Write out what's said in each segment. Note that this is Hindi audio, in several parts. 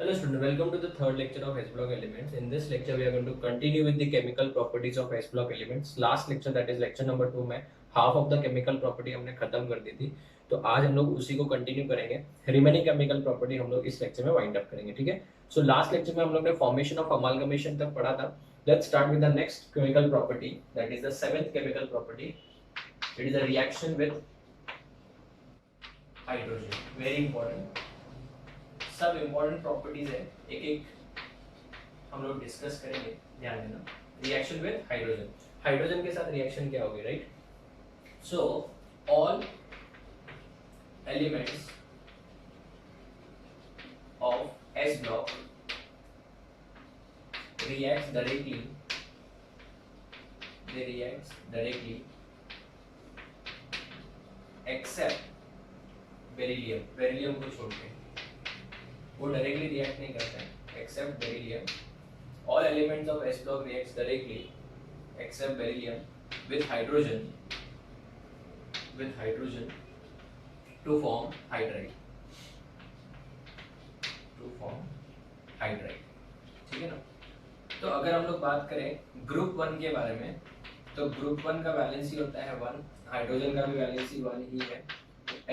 Hello student, welcome to the third lecture of S-block elements. In this lecture we are going to continue with the chemical properties of S-block elements. Last lecture that is lecture number 2 में half of the chemical property हमने खत्म कर दी थी, तो आज हम लोग उसी को कंटिन्यू करेंगे. रिमेनिंग केमिकल प्रॉपर्टी हम लोग इस लेक्चर में वाइंड अप करेंगे, ठीक है. सो लास्ट लेक्चर में हम लोग ने फॉर्मेशन ऑफ अमालगमेशन तक पढ़ा था. Let's start with the next chemical property, that is the seventh chemical property. It is a reaction with hydrogen. Very important, सब इंपॉर्टेंट प्रॉपर्टीज है, एक एक हम लोग डिस्कस करेंगे, ध्यान देना. रिएक्शन विद हाइड्रोजन, हाइड्रोजन के साथ रिएक्शन क्या होगी, right. So all elements of S block reacts directly except beryllium. Beryllium को छोड़ के वो डायरेक्टली रिएक्ट नहीं करते हैं, except beryllium. All elements of S block reacts directly except beryllium with hydrogen to form hydride. ठीक है ना. तो अगर हम लोग बात करें ग्रुप 1 के बारे में, तो ग्रुप 1 का वैलेंसी होता है 1, हाइड्रोजन का भी वैलेंसी 1 ही है.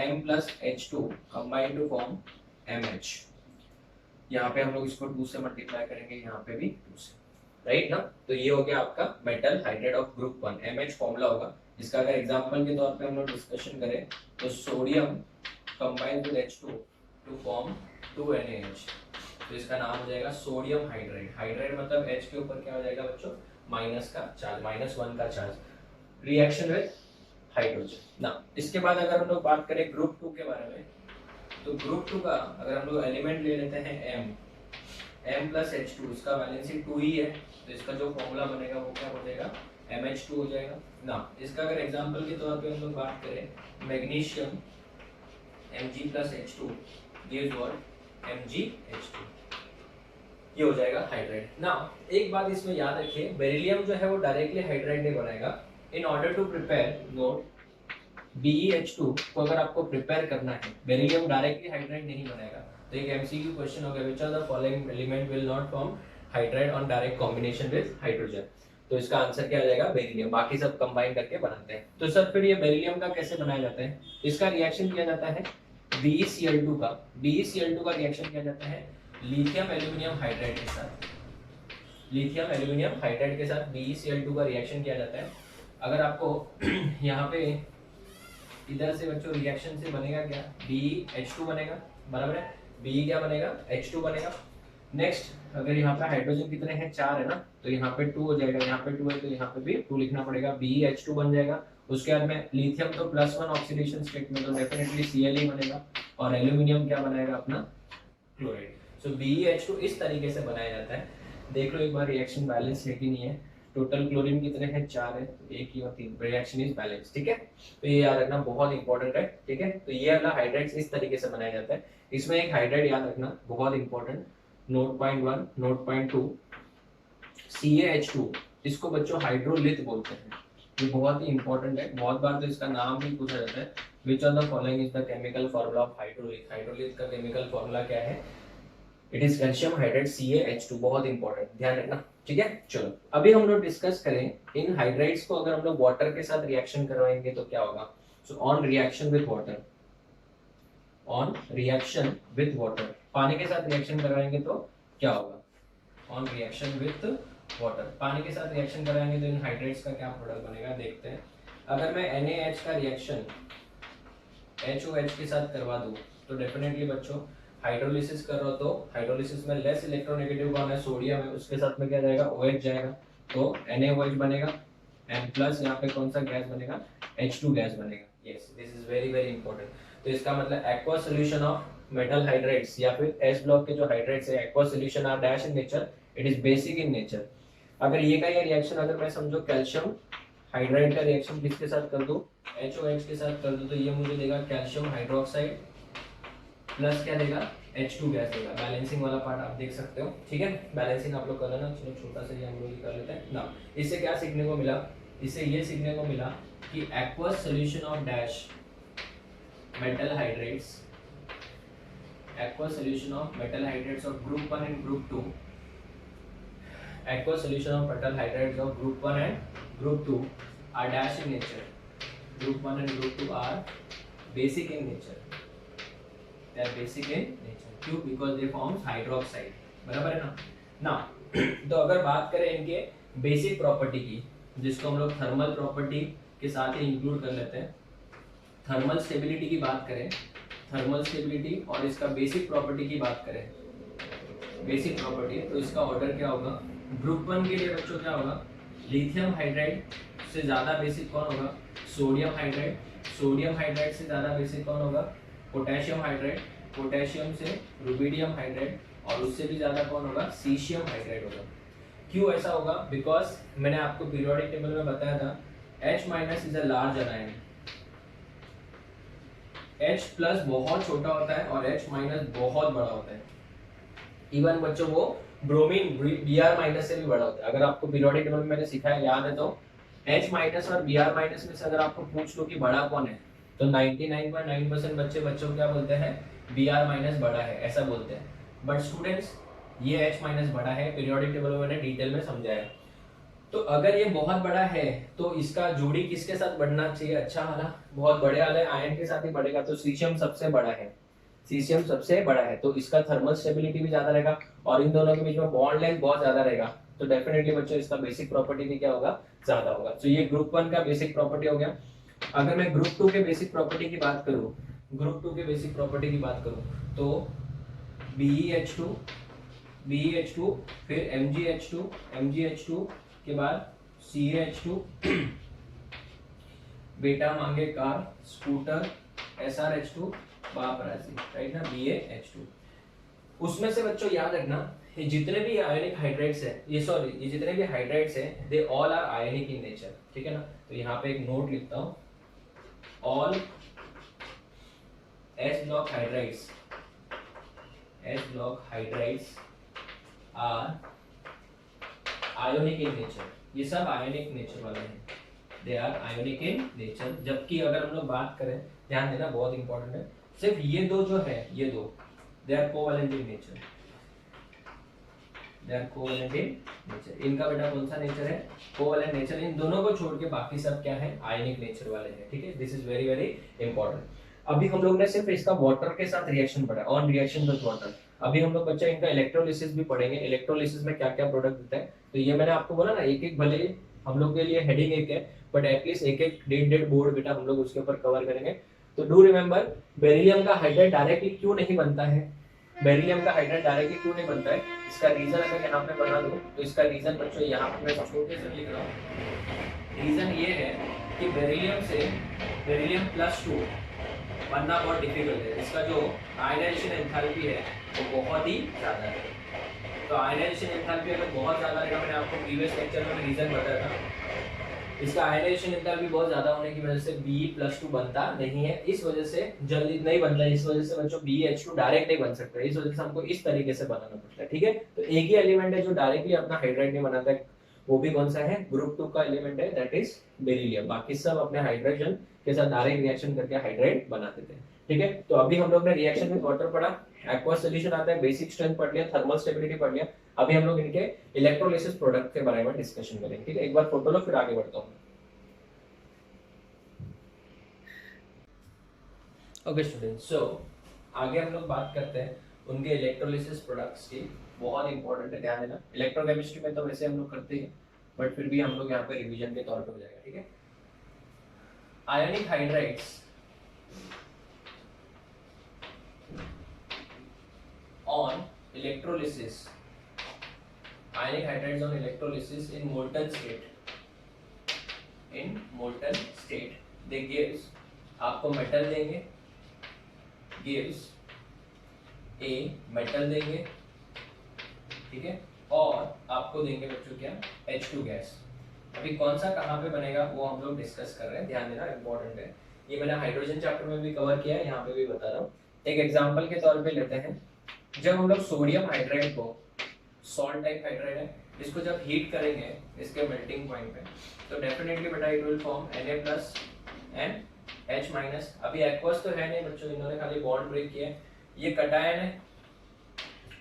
M plus H2 combine to form MH. यहाँ पे हम लोग इसको 2 से मल्टीप्लाई करेंगे, यहाँ पे भी 2 से, राइट ना. तो ये हो गया आपका metal hydride of group 1. MH formula होगा इसका. अगर एग्जांपल के तौर पे हम लोग डिस्कशन करें तो sodium combine with H2 to form 2NaH, तो इसका नाम हो जाएगा सोडियम हाइड्राइड. हाइड्राइड मतलब H के ऊपर क्या हो जाएगा बच्चों, माइनस का चार्ज, -1 का चार्ज. रिएक्शन विद हाइड्रोजन ना. इसके बाद अगर हम लोग बात करें ग्रुप 2 के बारे में, तो ग्रुप 2 का अगर हम लोग एलिमेंट ले लेते हैं M plus H2, इसका वैलेंसी 2 ही है, तो इसका जो फॉर्मूला बनेगा वो क्या हो जाएगा, MH2 हो जाएगा ना. इसका अगर एग्जांपल के तौर पे हम लोग बात करें, magnesium Mg plus H2 gives what, MgH2. ये हो जाएगा हाइड्राइड ना. एक बात इसमें याद रखिए, बेरिलियम जो है वो डायरेक्टली हाइड्राइड नहीं बनाएगा. In order to prepare, note, BeH2 को अगर आपको प्रिपेयर करना है, बेरिलियम डायरेक्टली हाइड्राइड नहीं बनाएगा. तो एक MCQ क्वेश्चन हो गया, which of the following element will not form hydride on direct combination with hydrogen. तो इसका आंसर क्या आ जाएगा, बेरिलियम. बाकी सब कंबाइन करके बनाते हैं. तो सर फिर ये बेरिलियम का कैसे बनाया जाता है, इसका रिएक्शन किया जाता है BeCl2 का. BeCl2 का रिएक्शन किया जाता है लिथियम एल्यूमिनियम हाइड्राइड के साथ. लिथियम एल्यूमिनियम हाइड्राइड के साथ BeCl2 का रिएक्शन किया जाता है. अगर आपको यहाँ पे इधर से बच्चों रिएक्शन से बनेगा क्या, BeH2 बनेगा, बराबर है. B क्या बनेगा, H2 बनेगा. नेक्स्ट अगर यहाँ पे हाइड्रोजन कितने हैं, 4 है ना, तो यहाँ पे 2 हो जाएगा, यहाँ पे 2 है तो यहाँ पे भी 2 लिखना पड़ेगा. BeH2 बन जाएगा. उसके बाद में लिथियम तो +1 ऑक्सीडेशन स्टेट में, तो डेफिनेटली Cl ही बनेगा. और एल्यूमिनियम क्या बनाएगा अपना, क्लोराइड. सो BeH2 इस तरीके से बनाया जाता है. देख लो एक बार रिएक्शन बैलेंस है कि नहीं है. टोटल क्लोरीन कितने हैं, 4 है, तो 1 और 3, रिएक्शन इज बैलेंस. ठीक है, तो ये याद रखना बहुत इंपॉर्टेंट है. ठीक है, तो ये वाला हाइड्राइड्स इस तरीके से बनाया जाता है. इसमें एक हाइड्राइड याद रखना बहुत important, note point 1, note point 2, CaH2, इसको बच्चों हाइड्रोलिथ बोलते हैं. ये बहुत ही इंपॉर्टेंट है, बहुत बार तो इसका नाम भी पूछा जाता है. Which of the following is the chemical formula of hydrolith. Hydrolith का केमिकल फॉर्मूला क्या है, it is calcium hydride CaH2. बहुत इंपॉर्टेंट, ध्यान रखना. ठीक है, चलो अभी हम लोग डिस्कस करें इन हाइड्राइड्स को अगर हम लोग वाटर के साथ रिएक्शन करवाएंगे तो क्या होगा. So on reaction with water, पानी के साथ रिएक्शन करवाएंगे तो क्या होगा, ऑन रिएक्शन विद वाटर, पानी के साथ रिएक्शन कराएंगे तो इन हाइड्राइड्स का क्या प्रोडक्ट बनेगा, देखते हैं. अगर मैं NaH का रिएक्शन HOH के साथ करवा दूं तो डेफिनेटली बच्चों हाइड्रोलिसिस कर रहा हो तो हाइड्रोलिसिस में लेस इलेक्ट्रोनेगेटिव कौन है, सोडियम है, उसके साथ में क्या जाएगा, OH जाएगा, तो NaOH बनेगा. एंड प्लस यहाँ पे कौन सा गैस बनेगा, H2 गैस बनेगा. Yes, this is very very important. तो इसका मतलब aqua solution of metal hydrides या फिर एस ब्लॉक के जो हाइड्राइड्स है, aqua solution are dash in nature, it is basic in nature. अगर ये का ये रिएक्शन अगर मैं समझो कैल्शियम हाइड्राइड का रिएक्शन किसके साथ कर दूं, HOH के साथ कर दूं, तो ये मुझे देगा कैल्शियम हाइड्रोक्साइड प्लस क्या देगा, H2 गैस देगा. बैलेंसिंग वाला पार्ट आप देख सकते हो. ठीक है, बैलेंसिंग आप लोग कर लेना. चलो छोटा सा ये हम लोग कर लेते हैं ना. इससे क्या सीखने को मिला, इससे ये सीखने को मिला कि aqueous solution of dash metal hydrates aqueous solution of metal hydrates of group 1 and group 2, aqueous solution of metal hydrates of group 1 and group 2 are dash in nature. Group 1 and group 2 are basic in nature. They are basic in nature. क्यों? Because they forms hydroxide. बराबर है ना? ना तो अगर बात करें इनके बेसिक प्रॉपर्टी की, जिसको हम लोग थर्मल प्रॉपर्टी के साथ ही इंक्लूड कर लेते हैं, थर्मल स्टेबिलिटी की बात करें, थर्मल स्टेबिलिटी और इसका बेसिक प्रॉपर्टी की बात करें, बेसिक प्रॉपर्टी, तो इसका ऑर्डर क्या होगा? ग्रुप 1 के लिए बच्चों क्या होगा? लिथियम हाइड्राइड से ज़्यादा बेसिक कौन होगा? Sodium hydride. सोडियम हाइड्राइड से ज़्यादा बेसिक कौन होगा? Potassium hydride. पोटेशियम से रुबिडियम हाइड्राइड, और उससे भी ज़्यादा कौन होगा? सीशियम हाइड्राइड होगा। क्यों ऐसा होगा? बिकॉज मैंने आपको पीरियोडिक टेबल में बताया था H- is a large anion, H+ बहुत छोटा होता है और H- बहुत बड़ा होता है। इवन बच्चों वो ब्रोमीन Br- से भी बड़ा होता है। अगर आपको पीरियोडिक टेबल में मैंने सिखाया याद है तो H- और Br- में से अगर आपको पूछ लो कि बड़ा कौन है, तो 99.9% बच्चों क्या बोलते हैं? Br- बड़ा है, ऐसा बोलते हैं। बट स्टूडेंट्स, ये H- बड़ा है, पीरियोडिक टेबल में मैंने डिटेल में समझाया। तो अगर ये बहुत बड़ा है तो इसका जोड़ी किसके साथ बढ़ना चाहिए? अच्छा वाला, बहुत बड़े वाले आयन के साथ ही बढ़ेगा। तो सीशियम सबसे बड़ा है, सीशियम सबसे बड़ा है, तो इसका थर्मल स्टेबिलिटी भी ज्यादा रहेगा और इन दोनों के बीच में बॉन्ड लेंथ बहुत ज्यादा रहेगा। तो डेफिनेटली बच्चों इसका बेसिक प्रॉपर्टी भी क्या होगा? ज्यादा होगा। तो ये ग्रुप 1 का बेसिक प्रॉपर्टी हो गया। अगर मैं ग्रुप 2 के बेसिक प्रॉपर्टी की बात करूं, ग्रुप 2 के बेसिक प्रॉपर्टी की बात करूं तो BeH2, BeH2, फिर MgH2, MgH2 के बाद CaH2, बेटा मांगे कार, स्कूटर, SrH2, बाप राजी, राइट ना, BaH2। उसमें से बच्चों याद रखना, ये जितने भी आयनिक हाइड्राइड्स है, ये जितने भी हाइड्राइड्स है, they all are ionic in nature, ठीक है ना। तो यहाँ पे एक नोट लिखता हूँ, all S block hydrides are ionic in nature. ये सब आयोनिक नेचर वाले हैं, they are ionic in nature. जबकि अगर हम लोग बात करें, ध्यान देना बहुत इंपॉर्टेंट है, सिर्फ ये दो जो है, ये दो, they are covalent in nature, they are covalent in nature. इनका बेटा कौन सा नेचर है? Covalent nature. इन दोनों को छोड़ के बाकी सब क्या है? आयनिक नेचर वाले हैं, ठीक है। This is very very important. अभी हम लोग ने सिर्फ इसका वाटर के साथ रिएक्शन पढ़ा, ऑन रिएक्शन विद वाटर। अभी हम लोग बच्चा इनका इलेक्ट्रोलिसिस भी पढ़ेंगे, इलेक्ट्रोलिसिस में क्या क्या प्रोडक्ट देता है। तो ये मैंने आपको बोला ना, एक एक, भले हम लोग के लिए हेडिंग एक है, बट एटलीस्ट एक एक डेढ़ बोर्ड बेटा हम लोग उसके ऊपर कवर करेंगे। तो डू रिमेंबर, बेरिलियम का हाइड्राइड डायरेक्टली क्यों नहीं बनता है? बेरिलियम का हाइड्राइड डायरेक्टली क्यों नहीं बनता है? इसका रीजन अगर यहाँ पे बना दो तो इसका रीजन बच्चों यहाँ पे मैं छोटे से लिख रहा हूँ। रीजन ये है कि बेरिलियम +2 बनना बहुत डिफिकल्ट है। इसका जो आयनाइजेशन एंथैल्पी है वो बहुत ही ज्यादा है। तो आयनाइजेशन एंथैल्पी अगर बहुत ज्यादा रहेगा, मैंने आपको प्रीवियस लेक्चर में रीजन बताया था, इसका आयनाइजेशन एंथैल्पी बहुत ज्यादा होने की वजह से Be+2 बनता नहीं है। इस वजह से जल्दी नहीं बनता, इस वजह से बच्चों BeH2 डायरेक्ट नहीं बन सकता, इस वजह से हमको इस तरीके से बनाना पड़ता है, ठीक है। तो एक ही एलिमेंट है जो डायरेक्टली अपना हाइड्राइड नहीं बनाता है, वो भी कौन सा है? ग्रुप 2 का एलिमेंट है, दैट इज बेरिलियम। बाकी सब अपने हाइड्रोजन के साथ डायरेक्ट रिएक्शन करके हाइड्राइड बना देते हैं, ठीक है। तो अभी हम लोग ने रिएक्शन विद वाटर पढ़ा, एक्वस सॉल्यूशन आता है, बेसिक स्ट्रेंथ पढ़ लिया, थर्मल स्टेबिलिटी पढ़ लिया। अभी हम लोग इनके इलेक्ट्रोलिसिस प्रोडक्ट के बारे में डिस्कशन करेंगे, ठीक है। एक बार फोटो लो, फिर आगे बढ़ता हूं। ओके स्टूडेंट्स, सो आगे हम लोग बात करते हैं उनके इलेक्ट्रोलिसिस प्रोडक्ट्स की। बहुत इंपॉर्टेंट है, ध्यान देना। इलेक्ट्रोकेमिस्ट्री में तो वैसे हम लोग करते हैं, बट फिर भी हम लोग यहाँ पे रिवीजन के तौर पे हो जाएगा, ठीक है। Ionic hydrides on electrolysis, ionic hydrides on electrolysis in molten state, they gives, आपको मेटल देंगे, gives a मेटल देंगे, ठीक है, और आपको देंगे बच्चों क्या? H2 gas. अभी कौन सा कहाँ पे बनेगा वो हम लोग डिस्कस कर रहे हैं, ध्यान देना, इंपॉर्टेंट है। ये मैंने हाइड्रोजन चैप्टर में भी कवर किया है, यहाँ पे भी बता रहा हूँ। एक एग्जांपल के तौर पे लेते हैं, जब हम लोग सोडियम हाइड्राइड को, सॉल्ट टाइप हाइड्राइड है, इसको जब हीट करेंगे इसके मेल्टिंग पॉइंट पे, तो डेफिनेटली बेटा it will form Na+ and H-। अभी एक्वस तो है नहीं बच्चों, इन्होंने खाली बॉन्ड ब्रेक किया है, ये कटायन है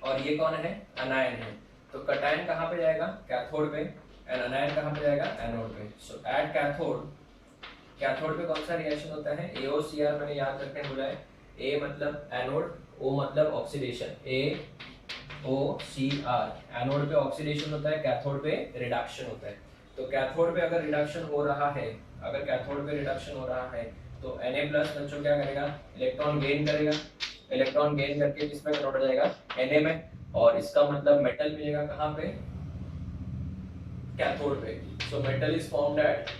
और ये कौन है, अनायन है। तो कटायन कहाँ पे जाएगा, कैथोड पे, एंड अनायन कहाँ पे जाएगा, एनोड पे। सो एट कैथोड, कैथोड पे कौन सा रिएक्शन होता है, AOCR मैंने याद रखने बोला है। A मतलब एनोड, O मतलब ऑक्सीडेशन, AOCR, एनोड पे ऑक्सीडेशन होता है, कैथोड पे रिडक्शन होता है। तो कैथोड पे अगर रिडक्शन हो रहा है, अगर कैथोड पे रिडक्शन हो रहा है तो Na प्लस बच्चों क्या करेगा, इलेक्ट्रॉन गेन करेगा, इलेक्ट्रॉन गेन करके किसमें कन्वर्ट हो जाएगा, Na में, और इसका मतलब मेटल मिलेगा कहाँ पे, कैथोड पे। So metal is formed at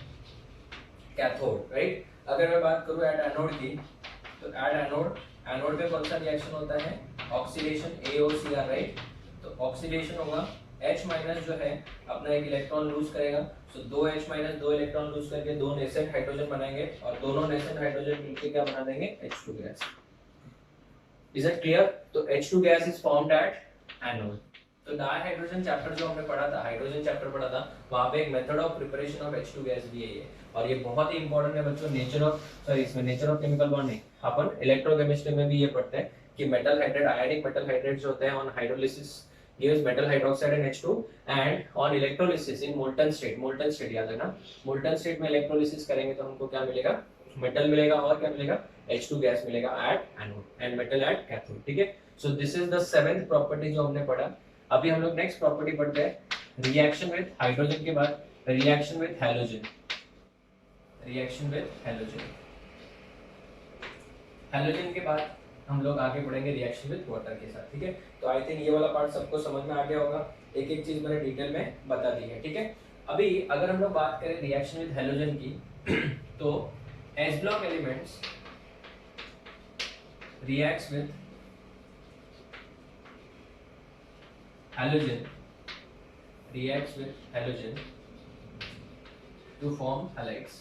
cathode, right. अगर मैं बात करूं एट एनोड की, तो एट एनोड, एनोड पे कौन सा रिएक्शन होता है, ऑक्सीडेशन, AOCR, राइट। तो ऑक्सीडेशन होगा, H माइनस जो है अपना एक इलेक्ट्रॉन लूज करेगा। सो 2H माइनस 2 इलेक्ट्रॉन लूज करके 2 नेसेंट हाइड्रोजन बनाएंगे, और दोनों नेसेंट हाइड्रोजन मिलकर क्या बना देंगे, H2 gas. Is it clear. तो H2 gas is formed at anode. तो डाइहाइड्रोजन चैप्टर जो हमने पढ़ा था, हाइड्रोजन चैप्टर पढ़ा था, वहां पे एक method of preparation of H2 gas भी है ये, और ये बहुत ही इंपॉर्टेंट है बच्चों। नेचर ऑफ, सॉरी इसमें नेचर ऑफ केमिकल बॉन्ड नहीं, अपन इलेक्ट्रोकेमिस्ट्री में भी ये पढ़ते हैं कि मेटल हाइड्रेट, आयनिक मेटल हाइड्रेट जो होते हैं on hydrolysis gives metal hydroxide and H2, and on electrolysis in molten state याद रखना, molten state में इलेक्ट्रोलिसिस करेंगे तो हमको क्या मिलेगा, मेटल मिलेगा, और क्या मिलेगा, H2 गैस मिलेगा at anode and metal at cathode, ठीक है। So this is the 7th property जो हमने पढ़ा। अभी हम लोग नेक्स्ट प्रॉपर्टी पढ़ते हैं, रिएक्शन विद हाइड्रोजन के बाद reaction with halogen, reaction with halogen, halogen के बाद हम लोग आगे बढ़ेंगे रिएक्शन विद वाटर के साथ, ठीक है। तो आई थिंक ये वाला पार्ट सबको समझ में आ गया होगा, एक एक चीज मैंने डिटेल में बता दी है, ठीक है। अभी अगर हम लोग बात करें रिएक्शन विद हैलोजन की, तो S block elements reacts with halogen, reacts with halogen to form halides,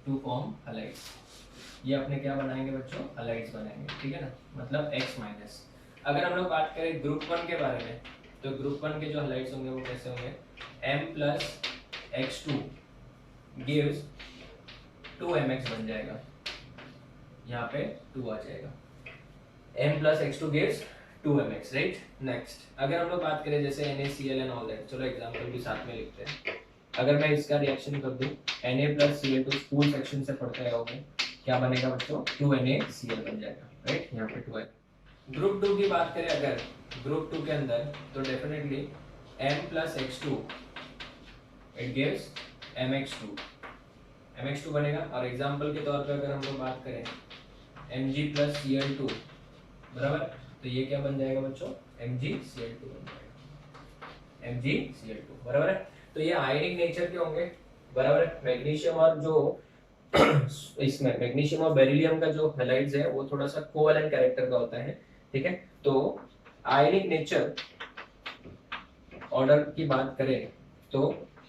to form halides। ये अपने क्या बनाएंगे बच्चों, halides बनाएंगे, ठीक है ना, मतलब X माइनस। अगर हम लोग बात करें ग्रुप 1 के बारे में, तो ग्रुप 1 के जो halides होंगे वो कैसे होंगे, M plus X2 gives 2mx बन जाएगा, यहाँ पे 2 आ जाएगा, M plus X2 gives 2mx, right. Next अगर हम लोग बात करें जैसे NaCl एंड ऑल दैट, चलो एग्जांपल भी साथ में लिखते हैं। अगर मैं इसका रिएक्शन कर दूं, Na plus Cl2, school section से पढ़ते रहे होंगे, क्या बनेगा बच्चों, 2NaCl बन जाएगा, राइट, यहाँ पे 2 है। ग्रुप 2 की बात करें अगर, ग्रुप 2 के अंदर, तो definitely M plus X2 it gives MX2, MX2 बनेगा। और एग्जांपल के तौर पे अगर हम लोग बात करें Mg plus Cl2, बराबर, तो ये क्या बन जाएगा बच्चों, MgCl2 बन जाएगा, MgCl2, बराबर है। तो ये आयनिक नेचर के होंगे, बराबर है। मैग्नीशियम और जो इसमें मैग्नीशियम और बेरिलियम का जो हैलाइड्स है वो थोड़ा सा कोवैलेंट कैरेक्टर का होता है, ठीक है। तो आयनिक नेचर ऑर्डर की बात करें तो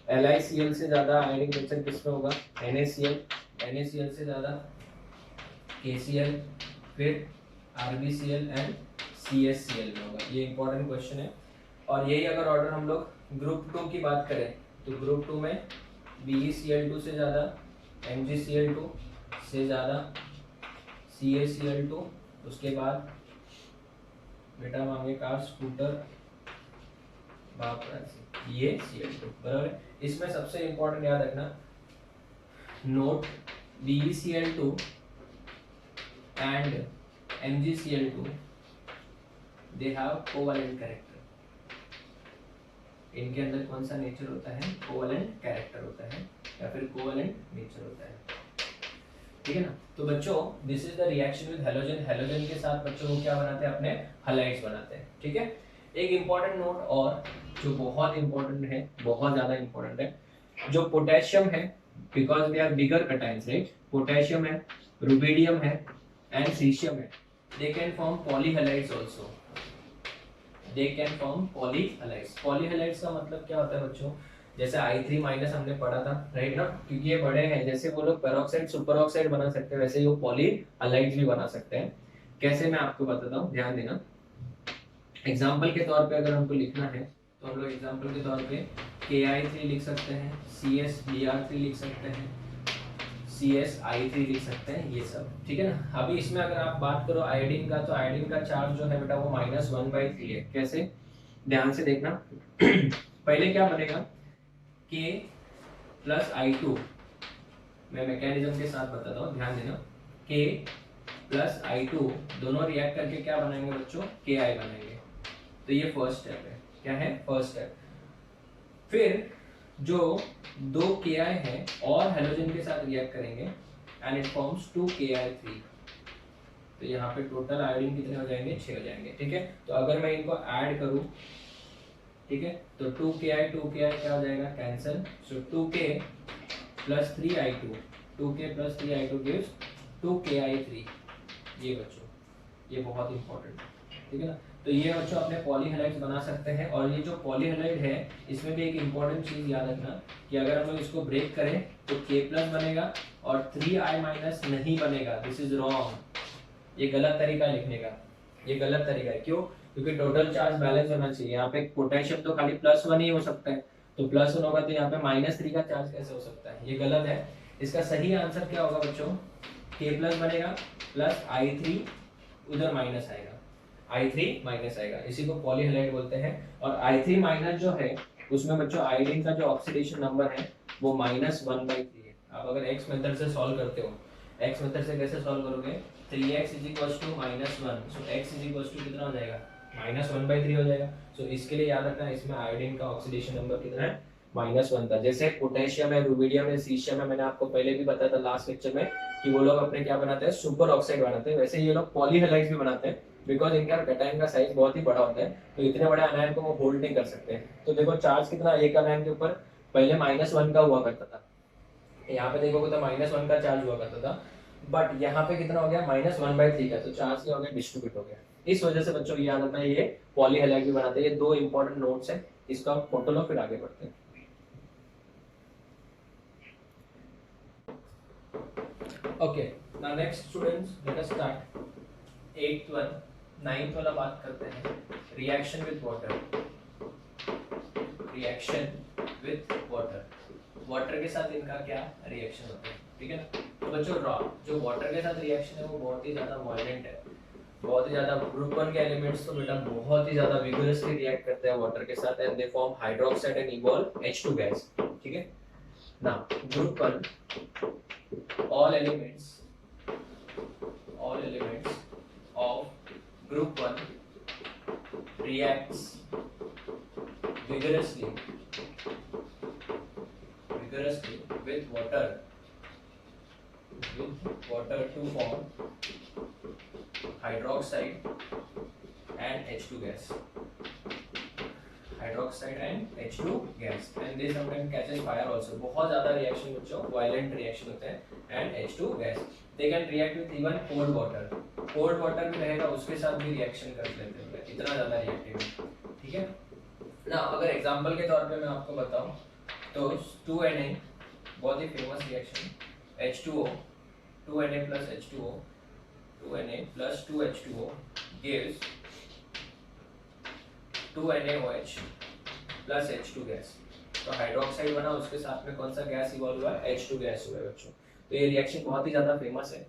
LiCl से ज्यादा आयनिक नेचर किसमें होगा, NaCl, NaCl से ज्यादा KCl, फिर RbCl एंड CsCl में होगा। ये इंपॉर्टेंट क्वेश्चन है। और यही अगर ऑर्डर हम लोग ग्रुप 2 की बात करें तो ग्रुप 2 में BeCl2 से ज़्यादा, MgCl2 से ज़्यादा, CaCl2, उसके बाद बेटा मांगे कार स्कूटर बाप ये Cl2, बराबर है। इसमें सबसे इंपॉर्टेंट याद रखना note, BeCl2 and MgCl2 they have covalent character, इनके अंदर कौन सा नेचर होता है, कोवैलेंट कैरेक्टर होता है या फिर कोवैलेंट नेचर होता है, ठीक है ना। तो बच्चों this is the reaction with halogen, halogen के साथ बच्चों को क्या बनाते हैं, अपने हैलाइड्स बनाते हैं, ठीक है। एक इंपॉर्टेंट नोट और जो बहुत इंपॉर्टेंट है, बहुत ज्यादा इंपॉर्टेंट है, जो पोटेशियम है, because they are bigger cations, right, potassium है, रुबिडियम है एंड सीशियम है, they can form polyhalides also, they can form polyhalides। polyhalides का मतलब क्या होता है बच्चों, जैसे I3 माइनस हमने पढ़ा था, राइट ना, क्योंकि ये बड़े हैं, जैसे वो लोग पेरोक्साइड सुपर ऑक्साइड बना सकते हैं, वैसे ही वो पॉलीहलाइड्स भी बना सकते हैं। कैसे, मैं आपको बताता हूँ, ध्यान देना। एग्जाम्पल के तौर पे अगर हमको लिखना है तो हम लोग एग्जाम्पल के तौर पे KI3 लिख सकते हैं, CsBr3 लिख सकते हैं, CsI3 लिख सकते हैं, ये सब ठीक है ना। अभी इसमें अगर आप बात करो आयोडीन का, तो आयोडीन का चार्ज जो है बेटा वो -1/3 है। कैसे, ध्यान से देखना। पहले क्या बनेगा, K + I2, मैं मैकेनिज्म के साथ बताता हूँ, ध्यान देना। K + I2 दोनों रिएक्ट करके क्या बनाएंगे बच्चों, Ki बनाएंगे। तो ये फर्स्ट स्टेप है, क्या है, फर्स्ट स्टेप। फिर जो 2 Ki है और हेलोजन के साथ रिएक्ट करेंगे एंड इट फॉर्म्स 2Ki3। तो यहाँ पे टोटल आयोडीन कितने हो जाएंगे, 6 हो जाएंगे, ठीक है। तो अगर मैं इनको ऐड करूं, ठीक है, तो 2Ki क्या हो जाएगा, कैंसिल। सो 2K + 3I2, 2K + 3I2 gives 2Ki3। ये बच्चों, ये बहुत इंपॉर्टेंट है, ठीक है ना। तो ये बच्चों अपने पॉलीहेलाइड्स बना सकते हैं। और ये जो पॉलीहेलाइड है, इसमें भी एक इंपॉर्टेंट चीज याद रखना कि अगर हम लोग इसको ब्रेक करें तो K+ बनेगा और 3I- नहीं बनेगा। दिस इज रॉन्ग, ये गलत तरीका लिखने का, ये गलत तरीका है। क्यों, क्योंकि टोटल चार्ज बैलेंस होना चाहिए। यहाँ पे पोटेशियम तो खाली +1 ही हो सकता है, तो +1 होगा तो यहाँ पे -3 का चार्ज कैसे हो सकता है, ये गलत है। इसका सही आंसर क्या होगा बच्चों, K+ बनेगा प्लस I3 उधर माइनस आएगा, I3 माइनस आएगा, इसी को पॉलीहेलाइड बोलते हैं। और I3 माइनस जो है उसमें बच्चों आयोडीन का जो ऑक्सीडेशन नंबर है वो -1/3 है। आप अगर x मेथड से सॉल्व करते हो, x मेथड से कैसे सॉल्व करोगे, 3x = -1, सो x कितना हो जाएगा, -1/3 हो जाएगा। सो इसके लिए याद रखना, इसमें आयोडीन का ऑक्सीडेशन नंबर कितना है, -1 था। जैसे पोटेशियम है, रुबिडियम है, सीशियम है, मैंने आपको पहले भी बताया था लास्ट लेक्चर में कि वो लोग अपने क्या बनाते हैं, सुपर ऑक्साइड बनाते हैं। वैसे ये लोग पॉलीहेलाइड्स भी बनाते हैं, बिकॉज इनका कैटायन का साइज बहुत ही बड़ा होता है, तो इतने बड़े आयन को वो होल्ड नहीं कर सकते। तो देखो चार्ज कितना, एक आयन के ऊपर पहले -1 का हुआ करता था, यहाँ पे देखोगे तो -1 का चार्ज हुआ करता था, बट यहाँ पे कितना हो गया, -1/3 का। तो चार्ज क्या हो गया, डिस्ट्रीब्यूट हो गया। इस वजह से बच्चों याद रखना, ये पॉलीहेलाइड भी बनाते हैं। ये 2 इंपॉर्टेंट नोट्स हैं, इसका फोटो लो फिर आगे बढ़ते हैं। Okay, now next students, let us start 8th one, 9th वाला बात करते हैं, reaction with water. Reaction with water, water के साथ इनका क्या रिएक्शन होता है, ठीक है ना। तो बच्चों जो वाटर के साथ रिएक्शन है वो बहुत ही ज्यादा वायलेंट है, बहुत ही ज्यादा। ग्रुप 1 के एलिमेंट्स तो बेटा बहुत ही ज्यादा विगरसली रिएक्ट करते हैं वाटर के साथ and they form hydroxide and evolve H2 gas, ठीक है ना। Group 1, all elements of group 1 reacts vigorously with water to form hydroxide and H2 gas, hydroxide and H2 gas, and they sometimes catches fire also. बहुत ज्यादा रिएक्शन बच्चों वायलेंट रिएक्शन होते हैं and H2 gas. They can react with even cold water, cold water भी रहेगा उसके साथ भी रिएक्शन कर लेते हैं, इतना ज्यादा रिएक्टिव है, ठीक है ना। अगर एग्जांपल के तौर पे मैं आपको बताऊं तो 2Na बहुत ही famous reaction, H2O 2Na + H2O 2Na + 2H2O gives 2NaOH plus H2 gas. तो हाइड्रोक्साइड बना, उसके साथ में कौन सा गैस इवॉल्व हुआ है, H2 गैस हुआ है बच्चों। तो ये रिएक्शन बहुत ही ज्यादा फेमस है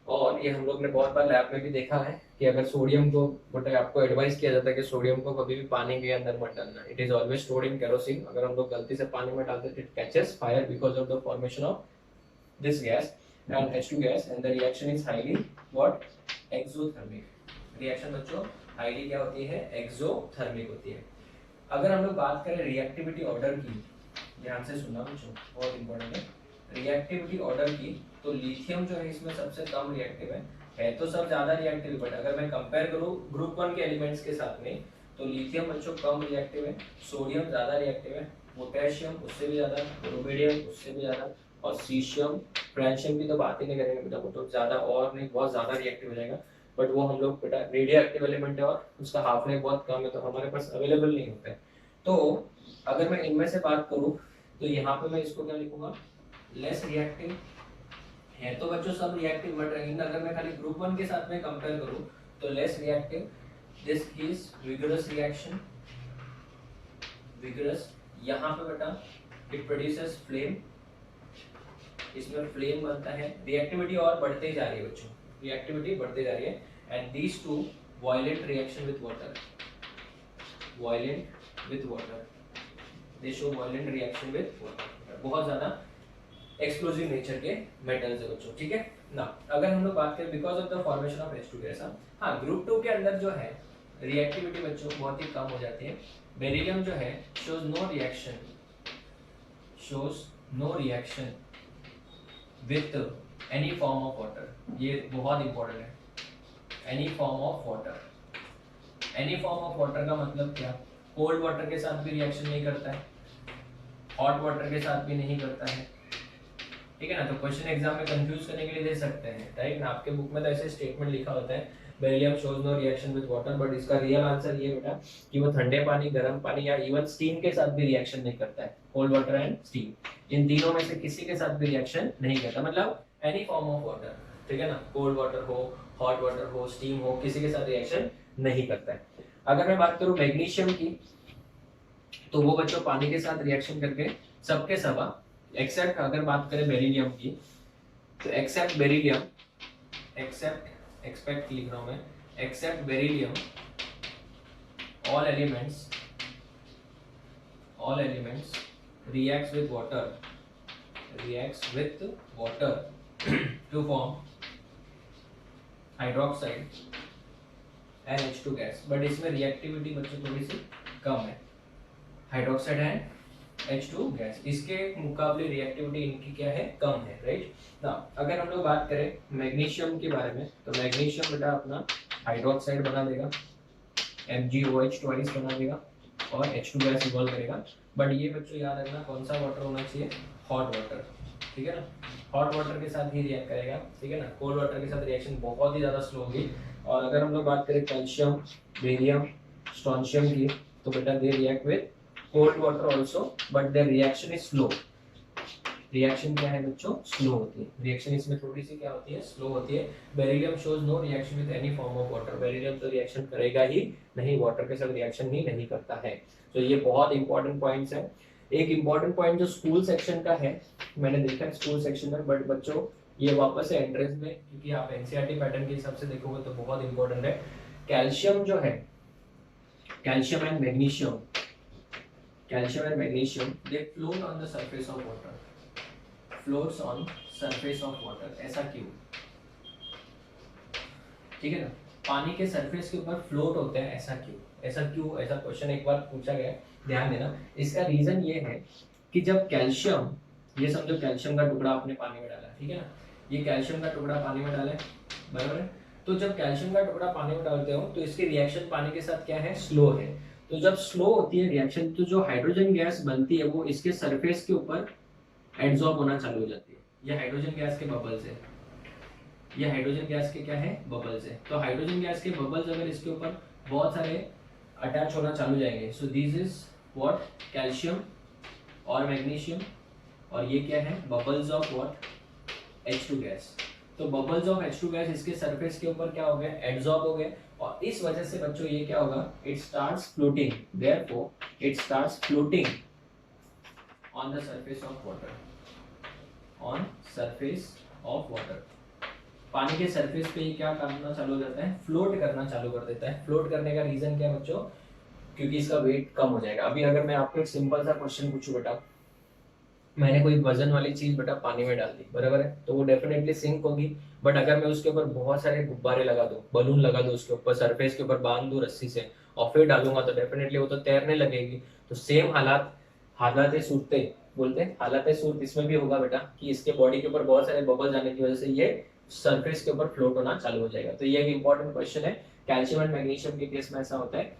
और ये हम लोग ने बहुत बार लैब में भी देखा है कि अगर सोडियम को, बट आपको एडवाइस किया जाता है कि सोडियम को कभी भी पानी के अंदर मत डालना, it is always stored in kerosene. अगर हम लोग गलती से पानी में डालते हैं it catches fire because of the formation of this gas and H2 gas and the reaction is highly what, exothermic. Reaction बच्चों हाईली क्या होती है, एक्सोथर्मिक होती है। अगर हम लोग बात करें रिएक्टिविटी ऑर्डर की, ध्यान से सुनना बच्चों, बहुत इंपॉर्टेंट है रिएक्टिविटी ऑर्डर की। तो लिथियम जो है इसमें सबसे कम रिएक्टिव है तो सब ज्यादा रिएक्टिव, बट अगर मैं कंपेयर करूं ग्रुप 1 के एलिमेंट्स के साथ में तो लिथियम बच्चों कम रिएक्टिव है, सोडियम ज्यादा रिएक्टिव है, पोटेशियम उससे भी ज्यादा, रुबिडियम उससे भी ज्यादा, और सीशियम, फ्रेंशियम की तो बात ही नहीं करेंगे बेटा, वो तो ज्यादा और नहीं बहुत ज्यादा रिएक्टिव हो जाएगा, बट वो हम लोग बेटा रेडियो एक्टिव एलिमेंट है और उसका हाफ लाइफ बहुत कम है तो हमारे पास अवेलेबल नहीं होता है। तो अगर मैं इनमें से बात करूं तो यहाँ पे मैं इसको क्या लिखूंगा, लेस रिएक्टिव है। तो बच्चों सब रिएक्टिव बट रहेंगे, अगर मैं खाली ग्रुप 1 के साथ में कंपेयर करूं तो less reactive, this is vigorous reaction, vigorous. यहाँ पे बेटा इट प्रोड्यूसेस फ्लेम, इसमें फ्लेम बनता है, रिएक्टिविटी और बढ़ते जा रही है बच्चों, रिएक्टिविटी बढ़ते जा रही है। And these two violent reaction with water, violent with water, they show violent reaction with water, बहुत ज़्यादा एक्सप्लोजिव नेचर के मेटल्स है बच्चों, ठीक है ना। अगर हम लोग बात करें because of the formation of H2 gas, हाँ ग्रुप 2 के अंदर जो है रिएक्टिविटी बच्चों बहुत ही कम हो जाती है। बेरिलियम जो है shows no reaction, shows no reaction with any form of water, ये बहुत इंपॉर्टेंट है, any form of water. Any form of water का मतलब क्या, कोल्ड वाटर के साथ भी रिएक्शन नहीं करता है, हॉट वाटर के साथ भी नहीं करता है, ठीक है ना। तो क्वेश्चन एग्जाम में कंफ्यूज करने के लिए दे सकते हैं, राइट ना। आपके बुक में तो ऐसे स्टेटमेंट लिखा होता है beryllium shows no reaction with water, but इसका रियल आंसर ये बेटा कि वो ठंडे पानी, गर्म पानी या इवन स्टीम के साथ भी रिएक्शन नहीं करता है। कोल्ड वाटर एंड स्टीम, इन तीनों में से किसी के साथ भी रिएक्शन नहीं करता, मतलब एनी फॉर्म ऑफ वाटर, ठीक है ना, कोल्ड वाटर हो, हॉट वाटर हो, स्टीम हो, किसी के साथ रिएक्शन नहीं करता है। अगर मैं बात करूं मैग्नीशियम की, तो वो बच्चों पानी के साथ रिएक्शन करके सबके सब, एक्सेप्ट अगर बात करें बेरिलियम की, तो एक्सेप्ट बेरिलियम, एक्सेप्ट लिख रहा हूं मैं, except beryllium, all elements reacts with water to form hydroxide and H2 gas, but इसमें रिएक्टिविटी बच्चों थोड़ी सी कम है, हाइड्रोक्साइड एंड H2 गैस, इसके मुकाबले रिएक्टिविटी इनकी क्या है, कम है, राइट ना। अगर हम लोग बात करें मैग्नीशियम के बारे में, तो मैग्नीशियम बेटा अपना हाइड्रोक्साइड बना देगा, MgOH ट्वाइस बना देगा और H2 गैस इवॉल्व करेगा। बट ये बच्चों याद रखना कौन सा वाटर होना चाहिए, हॉट वाटर, ठीक है ना, हॉट वाटर के साथ ही रिएक्ट करेगा, ठीक है ना। कोल्ड वाटर के साथ रिएक्शन बहुत ही ज़्यादा स्लो होगी। और अगर हम लोग बात करें कैल्शियम, बेरियम, स्ट्रोंशियम की, तो बेटा they react with cold water also, but their reaction is slow. Reaction क्या है बच्चों, स्लो होती है, रिएक्शन इसमें थोड़ी सी क्या होती है, स्लो होती है। Beryllium shows no reaction with any form of water, beryllium तो रिएक्शन करेगा ही नहीं, वाटर के साथ रिएक्शन ही नहीं करता है। तो ये बहुत इंपॉर्टेंट पॉइंट्स है। एक इंपॉर्टेंट पॉइंट जो स्कूल सेक्शन का है, मैंने देखा है स्कूल सेक्शन में, बट बच्चों ये वापस है एंट्रेंस में, क्योंकि आप एनसीईआरटी पैटर्न के हिसाब से देखोगे तो बहुत इंपॉर्टेंट है। कैल्शियम जो है, calcium and magnesium, they float on the surface of water, floats on surface of water, ऐसा क्यों, ठीक है ना, पानी के सरफेस के ऊपर फ्लोट होते हैं, ऐसा क्यों, ऐसा क्वेश्चन एक बार पूछा गया, ध्यान देना। इसका रीजन ये है कि जब कैल्शियम, ये समझो कैल्शियम का टुकड़ा आपने पानी में डाला, ठीक है ना, ये कैल्शियम का टुकड़ा पानी में डाला है, बराबर है। तो जब कैल्शियम का टुकड़ा पानी में डालते हो तो इसकी रिएक्शन पानी के साथ क्या है, स्लो है। तो जब स्लो होती है रिएक्शन, तो जो हाइड्रोजन गैस बनती है वो इसके सरफेस के ऊपर एब्जॉर्ब होना चालू हो जाती है। ये हाइड्रोजन गैस के बबल्स है, ये हाइड्रोजन गैस के क्या है, बबल्स है। तो हाइड्रोजन गैस के बबल्स अगर इसके ऊपर बहुत सारे अटैच होना चालू जाएंगे, सो दिस इज व्हाट, कैल्शियम और मैग्नीशियम, और ये क्या है, bubbles of what, H2 gas. तो बबल्स ऑफ H2 गैस इसके सरफेस के ऊपर क्या हो गए, एब्जॉर्ब हो गए, और इस वजह से बच्चों ये क्या होगा, it starts floating, therefore it starts floating on the surface of water, on surface of water. पानी के सरफेस पे ये क्या करना चालू हो जाता है, फ्लोट करना चालू कर देता है। फ्लोट करने का रीजन क्या है बच्चों, क्योंकि इसका वेट कम हो जाएगा। अभी अगर मैं आपको एक सिंपल सा क्वेश्चन पूछूं बेटा, मैंने कोई वजन वाली चीज बेटा पानी में डाल दी, बराबर है, तो वो डेफिनेटली सिंक होगी। बट अगर मैं उसके ऊपर बहुत सारे गुब्बारे लगा दूं, बलून लगा दूं, उसके ऊपर सरफेस के ऊपर बांध दूं रस्सी से और फिर डालूंगा, तो डेफिनेटली वो तो तैरने लगेगी। तो सेम हालात सूरते बोलते हैं, हालात सूरत इसमें भी होगा बेटा, कि इसके बॉडी के ऊपर बहुत सारे बबल जाने की वजह से ये सरफेस के ऊपर फ्लोट होना चालू हो जाएगा। तो ये एक इंपॉर्टेंट क्वेश्चन है। कैल्शियम एंड मैग्नीशियम के केस में ऐसा होता है,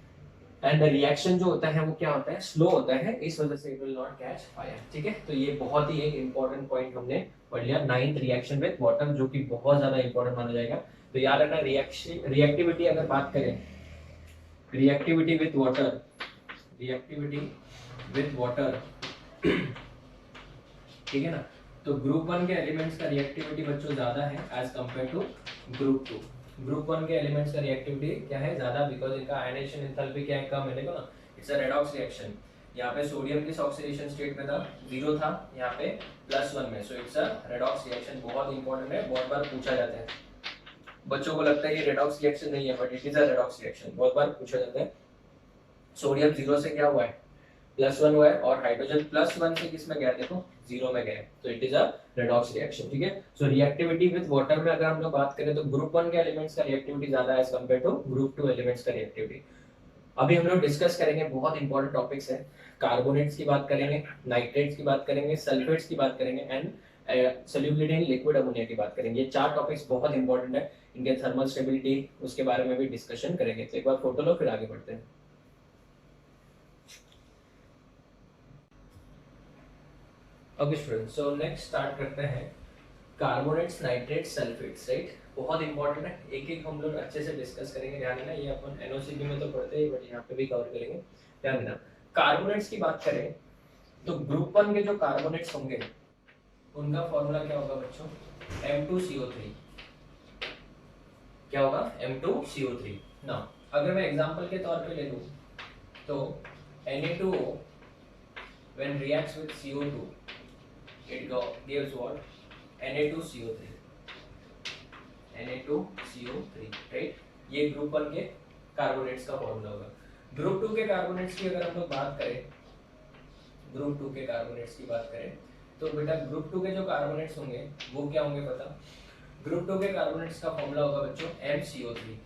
एंड द रिएक्शन जो होता है वो क्या होता है, स्लो होता है, इस वजह से it will not catch fire, ठीक है। तो ये बहुत ही एक इंपॉर्टेंट पॉइंट हमने पढ़ लिया, 9th रिएक्शन विद वाटर, जो कि बहुत ज्यादा इंपॉर्टेंट माना जाएगा। तो याद रखना, रिएक्टिविटी अगर बात करें, रिएक्टिविटी विद वाटर, ठीक है ना, तो ग्रुप 1 के एलिमेंट्स का रिएक्टिविटी बच्चों ज्यादा है as compare to group 2। Group 1 के एलिमेंट्स का रिएक्टिविटी क्या है, ज्यादा, बिकॉज इनका आयनाइजेशन एंथैल्पी क्या है, कम है। देखो ना, इट्स अ रेडॉक्स रिएक्शन। यहाँ पे सोडियम किस ऑक्सीडेशन स्टेट में था, 0 था, यहाँ पे +1 में, so it's a redox reaction. बहुत इंपॉर्टेंट है, बहुत बार पूछा जाता है, बच्चों को लगता है ये रेडॉक्स रिएक्शन नहीं है, but it is a redox reaction, बहुत बार पूछा जाता है। सोडियम 0 से क्या हुआ है, +1 हुआ है, और हाइड्रोजन +1 से किस में गया, देखो 0 में गया, तो it is a redox reaction. ठीक है, सो रिएक्टिविटी विद वाटर में अगर हम लोग बात करें तो ग्रुप 1 के एलिमेंट्स का रिएक्टिविटी ज्यादा है as compare to group 2 elements का रिएक्टिविटी। अभी हम लोग डिस्कस करेंगे, बहुत इंपॉर्टेंट टॉपिक्स है, कार्बोनेट्स की बात करेंगे, नाइट्रेट्स की बात करेंगे, सल्फेट्स की बात करेंगे, and solubility in liquid ammonia की बात करेंगे। ये 4 टॉपिक्स बहुत इंपॉर्टेंट है, इनके थर्मल स्टेबिलिटी उसके बारे में भी डिस्कशन करेंगे। तो एक बार फोटो लो, फिर आगे बढ़ते हैं। Okay students, so next start करते हैं कार्बोनेट्स, नाइट्रेट्स, सल्फेट्स, राइट। बहुत इंपॉर्टेंट है, एक एक हम लोग अच्छे से डिस्कस करेंगे, ध्यान देना। ये अपन एनओसीबी में तो पढ़ते हैं, बट यहाँ पे भी कवर करेंगे, ध्यान देना। कार्बोनेट्स की बात करें तो ग्रुप 1 के जो कार्बोनेट्स होंगे उनका फॉर्मूला क्या होगा बच्चों, M2CO3। क्या होगा, M2CO3 ना। अगर मैं एग्जांपल के तौर पे ले लूं तो Na2O when reacts with CO2 it gives what, Na2CO3, Na2CO3, right. ये ग्रुप 1 के कार्बोनेट्स का फॉर्मूला होगा। ग्रुप 2 के कार्बोनेट्स की अगर हम लोग बात करें, ग्रुप 2 के कार्बोनेट्स की बात करें तो बेटा ग्रुप 2 के जो कार्बोनेट्स होंगे वो क्या होंगे पता, ग्रुप 2 के कार्बोनेट्स का फॉर्मूला होगा बच्चों MCO3।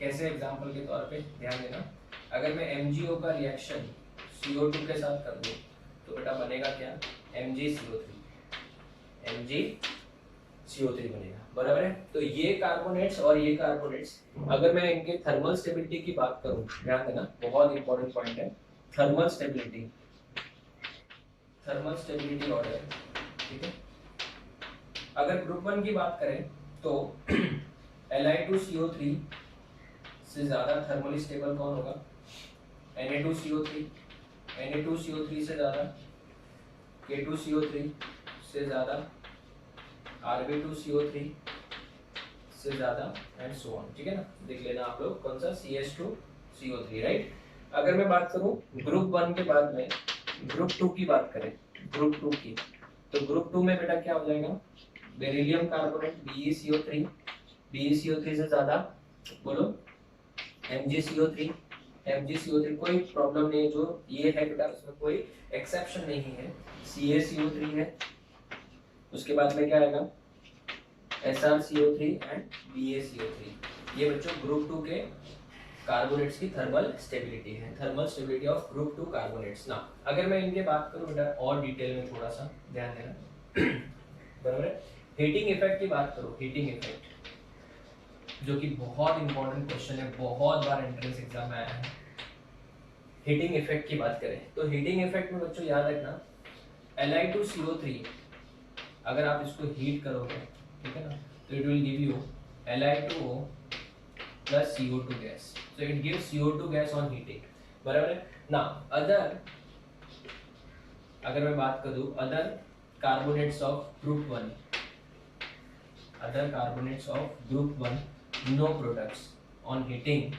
कैसे, एग्जांपल के तौर पे ध्यान देना, अगर मैं MgO का रिएक्शन CO2 के साथ कर दूं तो बेटा बनेगा क्या, MgCO3, MgCO3 बनेगा, बराबर है। तो ये कार्बोनेट्स और ये कार्बोनेट्स, अगर मैं इनके थर्मल स्टेबिलिटी की बात करूं, ध्यान देना, बहुत इंपॉर्टेंट पॉइंट है, thermal stability, thermal stability order, ठीक है। अगर ग्रुप 1 की बात करें तो Li2CO3 से ज्यादा थर्मली स्टेबल कौन होगा, Na2CO3, Na2CO3 से ज्यादा K2CO3 से ज्यादा Rb2CO3 से ज्यादा एंड सो ऑन, ठीक है ना। देख लेना आप लोग कौन सा, CH2CO3, राइट। अगर मैं बात करूं ग्रुप 1 के बाद में ग्रुप 2 की बात करें, ग्रुप 2 की, तो ग्रुप 2 में बेटा क्या हो जाएगा, बेरिलियम कार्बोनेट BeCO3, BeCO3 से ज्यादा बोलो MgCO3, MgCO3 कोई प्रॉब्लम नहीं है, जो ये है बेटा उसमें कोई एक्सेप्शन नहीं है, CaCO3 है, उसके बाद में क्या आएगा SrCO3 एंड BaCO3। ये बच्चों ग्रुप 2 के कार्बोनेट्स की थर्मल स्टेबिलिटी है, thermal stability of group 2 carbonates ना। अगर मैं इनके बात करूं बेटा और डिटेल में थोड़ा सा ध्यान देना, बराबर है। हीटिंग इफेक्ट की बात करो, हीटिंग इफेक्ट जो कि बहुत इंपॉर्टेंट क्वेश्चन है, बहुत बार एंट्रेंस एग्जाम में आया है। हीटिंग इफेक्ट की बात करें तो हीटिंग इफेक्ट में बच्चों याद रखना, Li2CO3 अगर आप इसको हीट करोगे, ठीक है ना, तो it will give you Li2O plus CO2 gas, so it gives CO2 gas on heating, बराबर है ना। अदर अगर मैं बात करूं other carbonates of group 1, other carbonates of group 1 no products on heating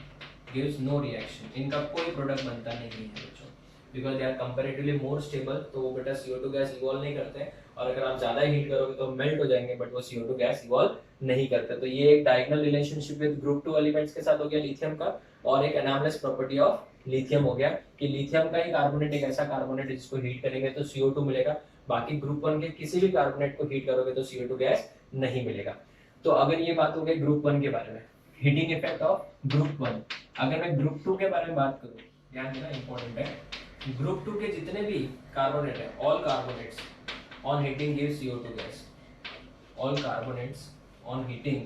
gives no reaction, इनका कोई प्रोडक्ट बनता नहीं है बच्चों, because they are comparatively more stable, तो वो बेटा CO2 गैस इवॉल्व नहीं करते हैं, और अगर आप ज्यादा हीट करोगे तो मेल्ट हो जाएंगे, बट वो CO2 गैस इवॉल्व नहीं करते। तो ये एक diagonal relationship with group 2 elements के साथ हो गया लिथियम का, और एक एनामलेस प्रॉपर्टी ऑफ लिथियम हो गया कि लिथियम का ही कार्बोनेट एक ऐसा कार्बोनेट है जिसको हीट करेंगे तो CO2 मिलेगा, बाकी ग्रुप 1 के किसी भी कार्बोनेट को हीट करोगे तो CO2 गैस नहीं मिलेगा। तो अगर ये बात हो गई ग्रुप 1 के बारे में, हीटिंग इफेक्ट ऑफ ग्रुप 1। अगर मैं ग्रुप 2 के बारे में बात करूं, ध्यान देना इंपॉर्टेंट है, ग्रुप 2 के जितने भी कार्बोनेट है, all carbonates on heating gives CO2 gas, all carbonates on heating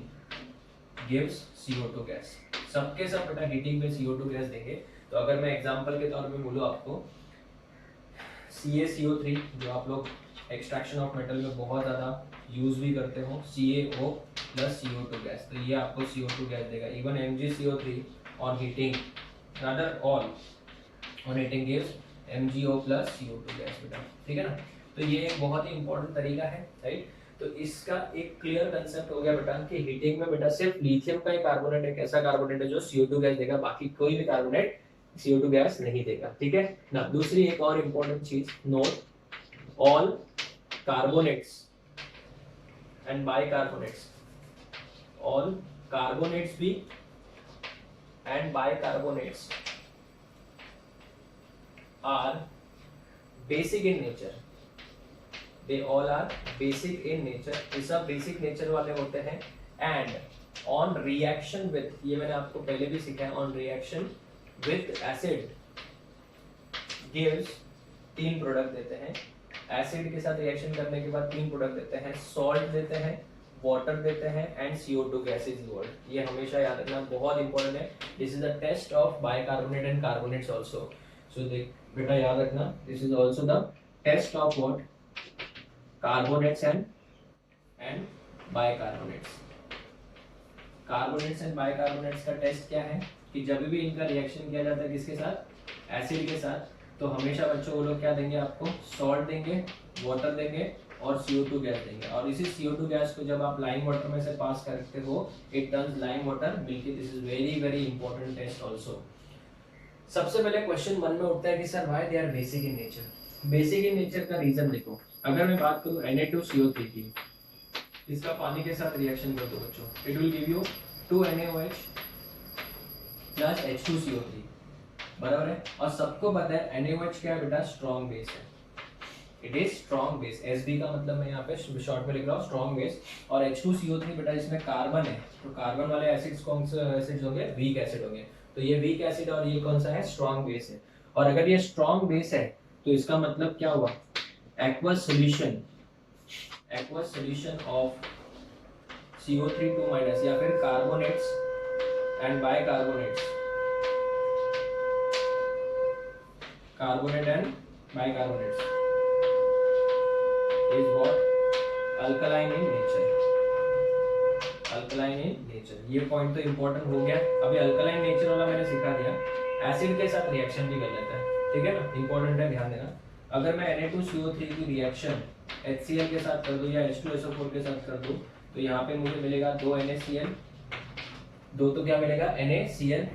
gives CO2 gas, सबके सब बेटा हीटिंग पे CO2 गैस देंगे। तो अगर मैं एग्जांपल के तौर पे बोलूं आपको, CaCO3 जो आप लोग एक्सट्रैक्शन ऑफ मेटल में बहुत ज़्यादा यूज भी करते हो, CaO plus CO2 गैस, तो ये आपको CO2 गैस देगा। Even MgCO3 on heating, rather all on heating gives MgO plus CO2 gas बेटा, ठीक है ना। तो ये एक बहुत ही इंपॉर्टेंट तरीका है, राइट। तो इसका एक क्लियर कंसेप्ट हो गया बेटा कि हीटिंग में बेटा सिर्फ लिथियम का ही कार्बोनेट एक ऐसा कार्बोनेट है जो CO2 गैस देगा, बाकी कोई भी कार्बोनेट CO2 गैस नहीं देगा, ठीक है ना। दूसरी एक और इंपॉर्टेंट चीज, note all carbonates and bicarbonates, all carbonates भी and bicarbonates are basic in nature, they all are basic in nature, ये सब बेसिक नेचर वाले होते हैं। एंड ऑन रिएक्शन विथ, ये मैंने आपको पहले भी सिखाया, on reaction with acid gives, तीन प्रोडक्ट देते हैं। एसिड के साथ रिएक्शन करने के बाद तीन प्रोडक्ट देते हैं, सॉल्ट देते हैं, वाटर देते हैं and CO2 gas is evolved. ये हमेशा याद रखना, बहुत इंपॉर्टेंट है। This is the test of bicarbonate and carbonates also. So देख बेटा याद रखना, this is also the test of what, carbonates and bicarbonates. Carbonates and bicarbonates का टेस्ट क्या है कि जब भी इनका रिएक्शन किया जाता है किसके साथ, एसिड के साथ, तो हमेशा बच्चों वो लोग क्या देंगे आपको, सॉल्ट देंगे, वाटर देंगे और CO2 गैस देंगे। और इसी CO2 गैस को जब आप लाइम वाटर में से पास करते हो, it turns lime water milky. This is very very important test also. सबसे पहले क्वेश्चन मन में उठता है कि sir why they are basic in nature. Basic in nature का रीजन देखो, अगर मैं बात करूं Na2CO3 की, इसका पानी के साथ रिएक्शन कर दो बच्चों, it will give you 2NaOH plus H2CO3, बराबर है। और सबको पता है NaOH क्या है बेटा, स्ट्रॉन्ग बेस है, it is strong base. Sb का मतलब मैं यहाँ पे शॉर्ट में लिख रहा हूँ स्ट्रॉन्ग बेस। और H2CO3 बेटा इसमें कार्बन है, तो कार्बन वाले एसिड्स कौन से एसिड्स होंगे, वीक एसिड होंगे। तो ये वीक एसिड और ये कौन सा है, स्ट्रॉन्ग बेस है। और अगर ये स्ट्रॉन्ग बेस है तो इसका मतलब क्या हुआ, aqueous solution, aqueous solution of CO3 minus या फिर carbonates and bicarbonates, carbonate and bicarbonates is what, alkaline in nature, alkaline in nature। ये पॉइंट तो इंपॉर्टेंट हो गया। अभी अल्कलाइन नेचर वाला मैंने सिखा दिया, एसिड के साथ रिएक्शन भी कर लेता है, ठीक है ना, इंपॉर्टेंट है, ध्यान देना। अगर मैं Na2CO3 की रिएक्शन HCl के साथ कर दूं या H2SO4 के साथ कर दूं, तो यहाँ पे मुझे मिलेगा 2 NaCl, दो तो क्या मिलेगा NaCl,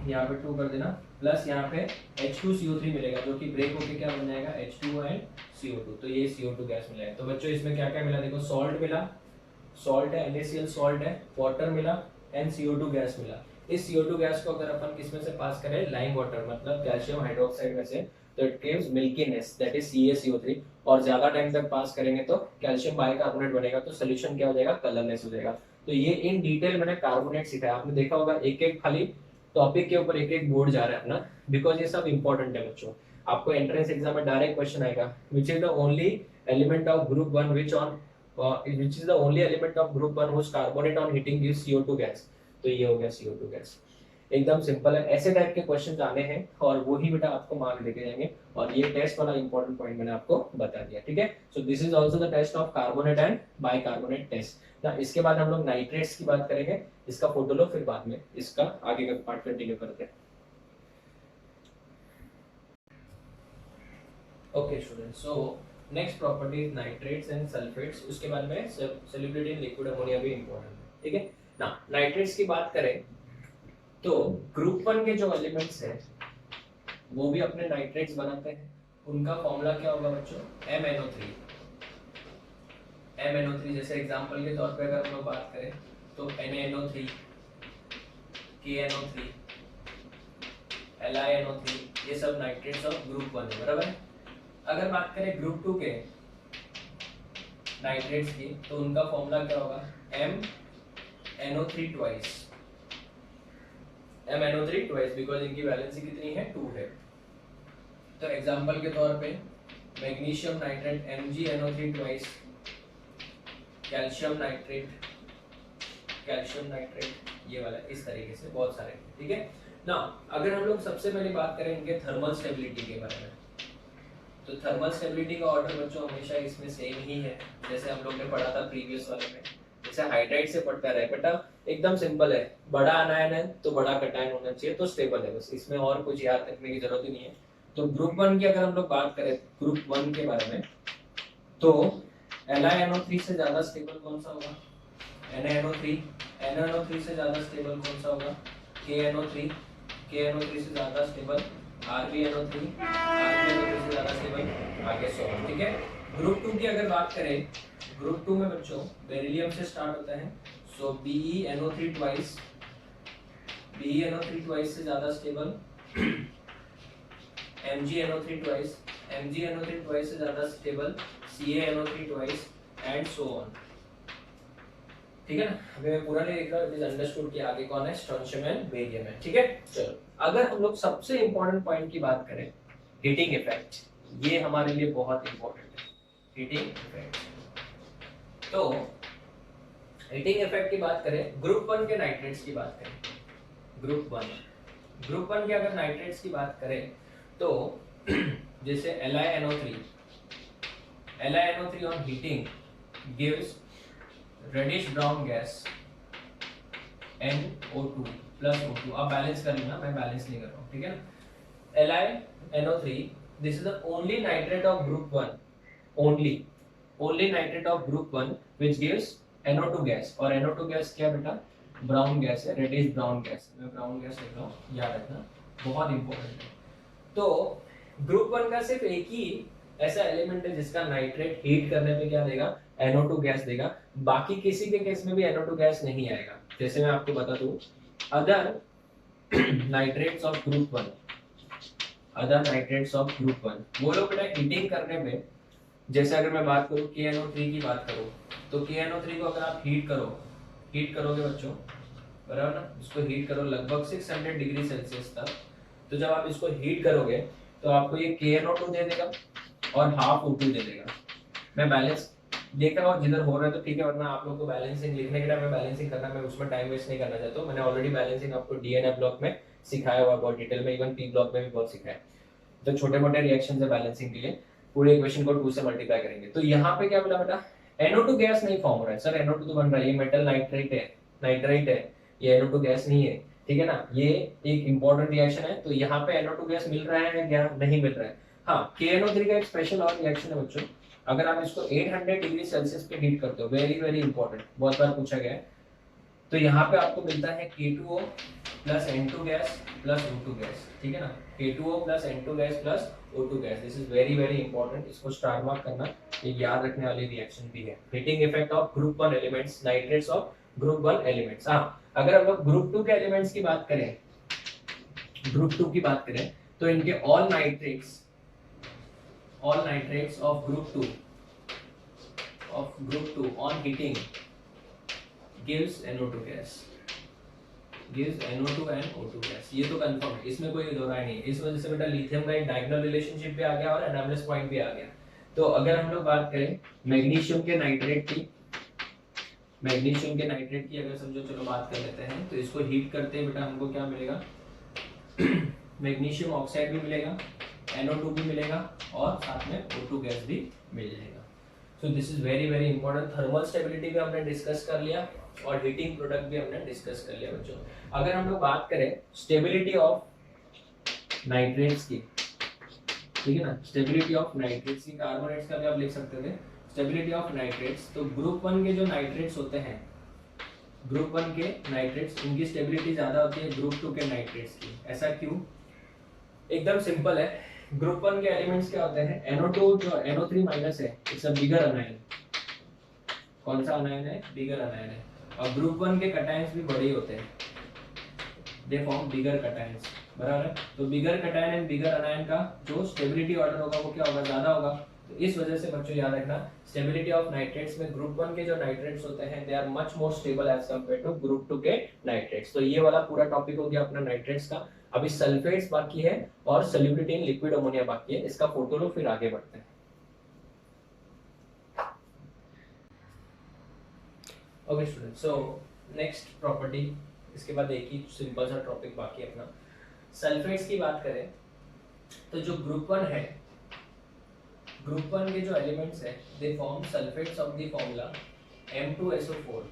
यहाँ पे 2 कर देना, प्लस यहाँ पे H2CO3 मिलेगा जो कि ब्रेक होके क्या बन जाएगा H2O एंड CO2, तो ये CO2 गैस मिला है। तो बच्चों इसमें क्या क्या मिला, देखो सॉल्ट मिला, सॉल्ट है, NaCl सॉल्ट है, वाटर मिला एंड CO2 गैस मिला। इस CO2 गैस को अगर अपन किसमें से पास करें, लाइम वाटर मतलब कैल्शियम हाइड्रोक्साइड में से, तो it gives milkiness, that is CaCO3। और ज्यादा टाइम तक पास करेंगे तो कैल्शियम बाइकार्बोनेट बनेगा, तो सोल्यूशन क्या हो जाएगा, कलरलेस हो जाएगा। तो ये इन डिटेल मैंने कार्बोनेट सिखाया, आपने देखा होगा एक एक खाली टॉपिक के ऊपर एक एक बोर्ड जा रहा है अपना, बिकॉज ये सब इंपॉर्टेंट है बच्चों। आपको एंट्रेंस एग्जाम में डायरेक्ट क्वेश्चन आएगा, which is the only element of group 1 which is the only element of group 1 whose carbonate on heating gives CO2 gas. तो ये हो गया CO2 गैस, एकदम सिंपल है। ऐसे टाइप के क्वेश्चन आने हैं और वो ही बेटा आपको मार्क देके जाएंगे। और ये टेस्ट वाला इंपॉर्टेंट पॉइंट मैंने आपको बता दिया, ठीक है। So this is also the test of carbonate and bicarbonate test. ना इसके बाद हम लोग नाइट्रेट्स की बात करेंगे, इसका फोटो लो, फिर बाद में इसका आगे का पार्ट कंटिन्यू करते हैं। Okay students, so next property is nitrates and sulphates, उसके बाद में सॉल्युबिलिटी इन लिक्विड अमोनिया भी इंपॉर्टेंट है, ठीक है ना। नाइट्रेट्स की बात करें तो ग्रुप 1 के जो एलिमेंट्स हैं वो भी अपने नाइट्रेट्स बनाते हैं। उनका फॉर्मूला क्या होगा बच्चों, MnO3। MnO3 जैसे एग्जांपल के तौर पे अगर हम लोग बात करें तो NaNO3, KNO3, LiNO3, ये सब नाइट्रेट्स ऑफ ग्रुप 1 है, बराबर है। अगर बात करें ग्रुप 2 के नाइट्रेट्स की, तो उनका फॉर्मूला क्या होगा, MnO3 twice, MnO3 twice, because इनकी वैलेंसी कितनी है, 2 है। तो एग्जांपल के तौर पे magnesium nitrate MgNO3 twice, calcium nitrate, ये वाला, इस तरीके से बहुत सारे, ठीक है ना। अगर हम लोग सबसे पहले बात करें इनके थर्मल स्टेबिलिटी के बारे में, तो थर्मल स्टेबिलिटी का ऑर्डर बच्चों हमेशा इसमें सेम ही है, जैसे हम लोग ने पढ़ा था प्रीवियस वाले में, जैसे हाइड्राइड से पढ़ता रहे बेटा, एकदम सिंपल है, बड़ा अनायन है तो बड़ा कटायन होना चाहिए, तो स्टेबल है, बस इसमें और कुछ याद रखने की जरूरत ही नहीं है। तो ग्रुप 1 की अगर हम लोग बात करें ग्रुप 1 के बारे में, तो LiNO3 से ज्यादा स्टेबल कौन सा होगा, NaNO3, NaNO3 से ज्यादा स्टेबल कौन सा होगा, KNO3, KNO3 से ज्यादा स्टेबल RbNO3 से ज्यादा स्टेबल, आगे सो ऑन। ठीक है। ग्रुप 2 की अगर बात करें, ग्रुप 2 में बच्चों बेरिलियम से स्टार्ट होता है, सो BeNO3 ट्वाइस से ज्यादा स्टेबल, MgNO3 ट्वाइस से ज्यादा stable, CaNO3 twice and so on. ठीक है ना। अभी मैं पूरा नहीं लिख रहा, इट इज अंडरस्टूड कि आगे कौन है, स्ट्रोंशियम एंड बेरियम है। ठीक है। चलो अगर हम लोग सबसे इंपॉर्टेंट पॉइंट की बात करें, हीटिंग इफेक्ट, ये हमारे लिए बहुत इंपॉर्टेंट है, हीटिंग इफेक्ट। तो हीटिंग इफेक्ट की बात करें, ग्रुप 1 के नाइट्रेट्स की बात करें, ग्रुप 1 के अगर नाइट्रेट्स की बात करें तो जैसे LiNO3 on heating gives reddish brown gas NO2 plus O2। आप बैलेंस कर लेना, मैं बैलेंस नहीं कर रहा हूँ। ठीक है ना। LiNO3 this is the only nitrate of group 1, only nitrate of group 1 which gives NO2 gas. और NO2 गैस क्या बेटा, ब्राउन गैस है, रेडिश ब्राउन गैस। मैं ब्राउन गैस लिख रहा हूँ, याद रखना, बहुत इंपॉर्टेंट है। तो ग्रुप 1 का सिर्फ एक ही ऐसा एलिमेंट है जिसका नाइट्रेट हीट करने पे क्या देगा, NO2 गैस देगा, बाकी किसी के केस में भी NO2 गैस नहीं आएगा। जैसे मैं आपको बता दूं, अदर नाइट्रेट्स ऑफ ग्रुप 1, वो लोग बेटा हीटिंग करने पे, जैसे अगर मैं बात करूं KNO3 की बात करूं, तो KNO3 को अगर आप हीट करोगे बच्चों, बराबर ना, इसको हीट करो लगभग 600 डिग्री सेल्सियस तक, तो जब आप इसको हीट करोगे तो आपको ये KNO2 दे देगा और हाफ O2 दे देगा। मैं बैलेंस देख रहा हूँ, जिधर हो रहा है तो ठीक है, वरना आप लोग को बैलेंसिंग लिखने के टाइम में बैलेंसिंग करना, मैं उसमें टाइम वेस्ट नहीं करना चाहता हूँ। मैंने ऑलरेडी बैलेंसिंग आपको DNA ब्लॉक में सिखाया हुआ बहुत डिटेल में, इवन P ब्लॉक में भी बहुत सिखाया है। तो छोटे मोटे रिएक्शन है बैलेंसिंग के लिए, पूरे इक्वेशन को 2 से मल्टीप्लाई करेंगे। तो यहाँ पे क्या मिला बेटा, NO2 गैस नहीं फॉर्म हो रहा है। सर NO2 तो बन रहा है, ये मेटल नाइट्रेट है, ये NO2 गैस नहीं है। ठीक है ना, ये एक इंपॉर्टेंट रिएक्शन है। तो यहाँ पे NO2 गैस मिल रहा है क्या, नहीं मिल रहा है। हाँ, KNO3 का एक स्पेशल और रिएक्शन है बच्चों, अगर आप इसको 800 डिग्री सेल्सियस पे हीट करते हो, वेरी वेरी इंपॉर्टेंट, बहुत बार पूछा गया है, तो यहाँ पे आपको मिलता है K2O plus N2 gas plus O2 gas. ठीक है ना, K2O plus N2 gas plus O2 gas, this is very very important, इसको स्टार मार्क करना, ये याद रखने वाली रिएक्शन भी है। Heating effect of group 1 elements, nitrates of group 1 elements. हाँ, अगर हम लोग ग्रुप 2 के एलिमेंट्स की बात करें, तो इनके all nitrates of group 2 on heating gives NO2 gas, gives NO2 and O2 gas। ये तो कंफर्म है, इसमें कोई दो राय नहीं है। इस वजह से बेटा लिथियम का एक डायगोनल रिलेशनशिप भी आ गया और एनामलेस पॉइंट भी आ गया। तो अगर हम लोग बात करें मैग्नीशियम के नाइट्रेट की, अगर समझो, चलो बात कर लेते हैं, तो इसको हीट करते हैं बेटा हमको क्या मिलेगा, मैग्नीशियम ऑक्साइड भी मिलेगा, NO2 भी मिलेगा और साथ में O2 गैस भी मिल जाएगा। सो this is very very important. Thermal stability भी हमने डिस्कस कर लिया और हीटिंग प्रोडक्ट भी हमने डिस्कस कर लिया बच्चों। अगर हम लोग बात करें स्टेबिलिटी ऑफ नाइट्रेट्स की, ठीक है ना, स्टेबिलिटी ऑफ नाइट्रेट्स की, कार्बोनेट्स का भी आप लिख सकते थे, स्टेबिलिटी ऑफ नाइट्रेट्स। तो ग्रुप 1 के जो नाइट्रेट्स होते हैं, ग्रुप 1 के नाइट्रेट्स, इनकी स्टेबिलिटी ज्यादा होती है ग्रुप 2 के नाइट्रेट्स की। ऐसा क्यों? एकदम सिंपल है, ग्रुप 1 के एलिमेंट्स क्या होते हैं, NO2 जो NO3 माइनस है, इट्स अ बिगर अनायन। कौन सा अनायन है? बिगर अनायन है। और ग्रुप 1 के कटायंस भी बड़े होते हैं, दे फॉर्म बिगर कटायंस, बराबर है। तो बिगर कटायन एंड बिगर अनायन का जो स्टेबिलिटी ऑर्डर होगा वो क्या होगा, ज्यादा होगा। तो इस वजह से बच्चों याद रखना, स्टेबिलिटी ऑफ नाइट्रेट्स में ग्रुप 1 के जो नाइट्रेट्स होते हैं they are much more stable as compared to group 2 के नाइट्रेट्स। तो ये वाला पूरा टॉपिक हो गया अपना नाइट्रेट्स का। अभी सल्फेट्स बाकी है और सॉल्युबिलिटी इन लिक्विड अमोनिया बाकी है, इसका फोटो लो फिर आगे बढ़ते हैं। Okay student, so next property, इसके बाद एक ही सिंपल सा टॉपिक बाकी है अपना। सल्फेट्स की बात करें तो जो ग्रुप 1 है, ग्रुप 1 के जो एलिमेंट्स है they form sulphates of the formula M2SO4।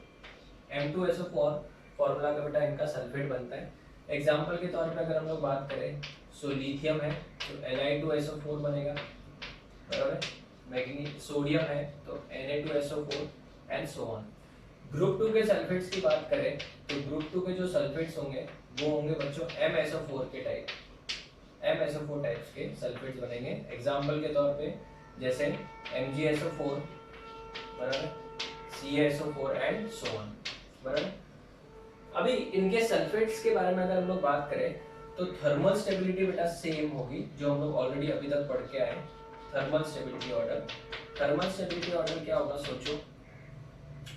M2SO4 formula का बेटा इनका सल्फेट बनता है। एग्जाम्पल के तौर पे अगर हम लोग बात करें, सो लिथियम है तो Li2SO4 बनेगा, बराबर। मैग्नीशियम, सोडियम है तो Na2SO4 and so on. Group 2 के सल्फेट्स की बात करें तो ग्रुप 2 के जो सल्फेट्स होंगे वो होंगे बच्चों MSO4 के टाइप, MSO4 टाइप्स के सल्फेट्स बनेंगे। एग्जाम्पल के तौर पे जैसे MgSO4 बराबर, CaSO4 एंड सो ऑन बराबर। अभी इनके सल्फेट्स के बारे में अगर हम लोग बात करें तो थर्मल स्टेबिलिटी बेटा सेम होगी जो हम लोग ऑलरेडी अभी तक पढ़ के आए। Thermal stability order, thermal stability order क्या होगा सोचो।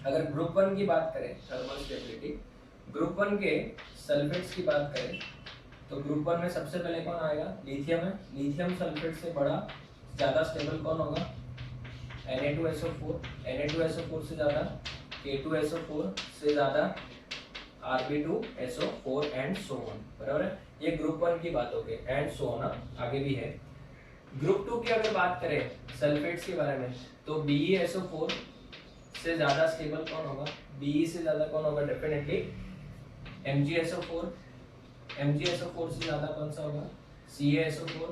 अगर ग्रुप 1 की बात करें थर्मल स्टेबिलिटी, ग्रुप 1 के सल्फेट्स की बात करें तो ग्रुप 1 में सबसे पहले कौन आएगा, लिथियम है। लिथियम सल्फेट से बड़ा ज्यादा स्टेबल कौन होगा, Na2SO4, Na2SO4 से ज्यादा K2SO4 से ज्यादा Rb2SO4 एंड सो ऑन बराबर है। ये ग्रुप 1 की बात हो गई एंड सो ऑन, आगे भी है। ग्रुप 2 की अगर बात करें सल्फेट्स के बारे में तो BeSO4 से ज्यादा स्टेबल कौन होगा, Be से ज्यादा कौन होगा, डेफिनेटली MgSO4, MgSO4 से ज्यादा कौन सा होगा, CaSO4,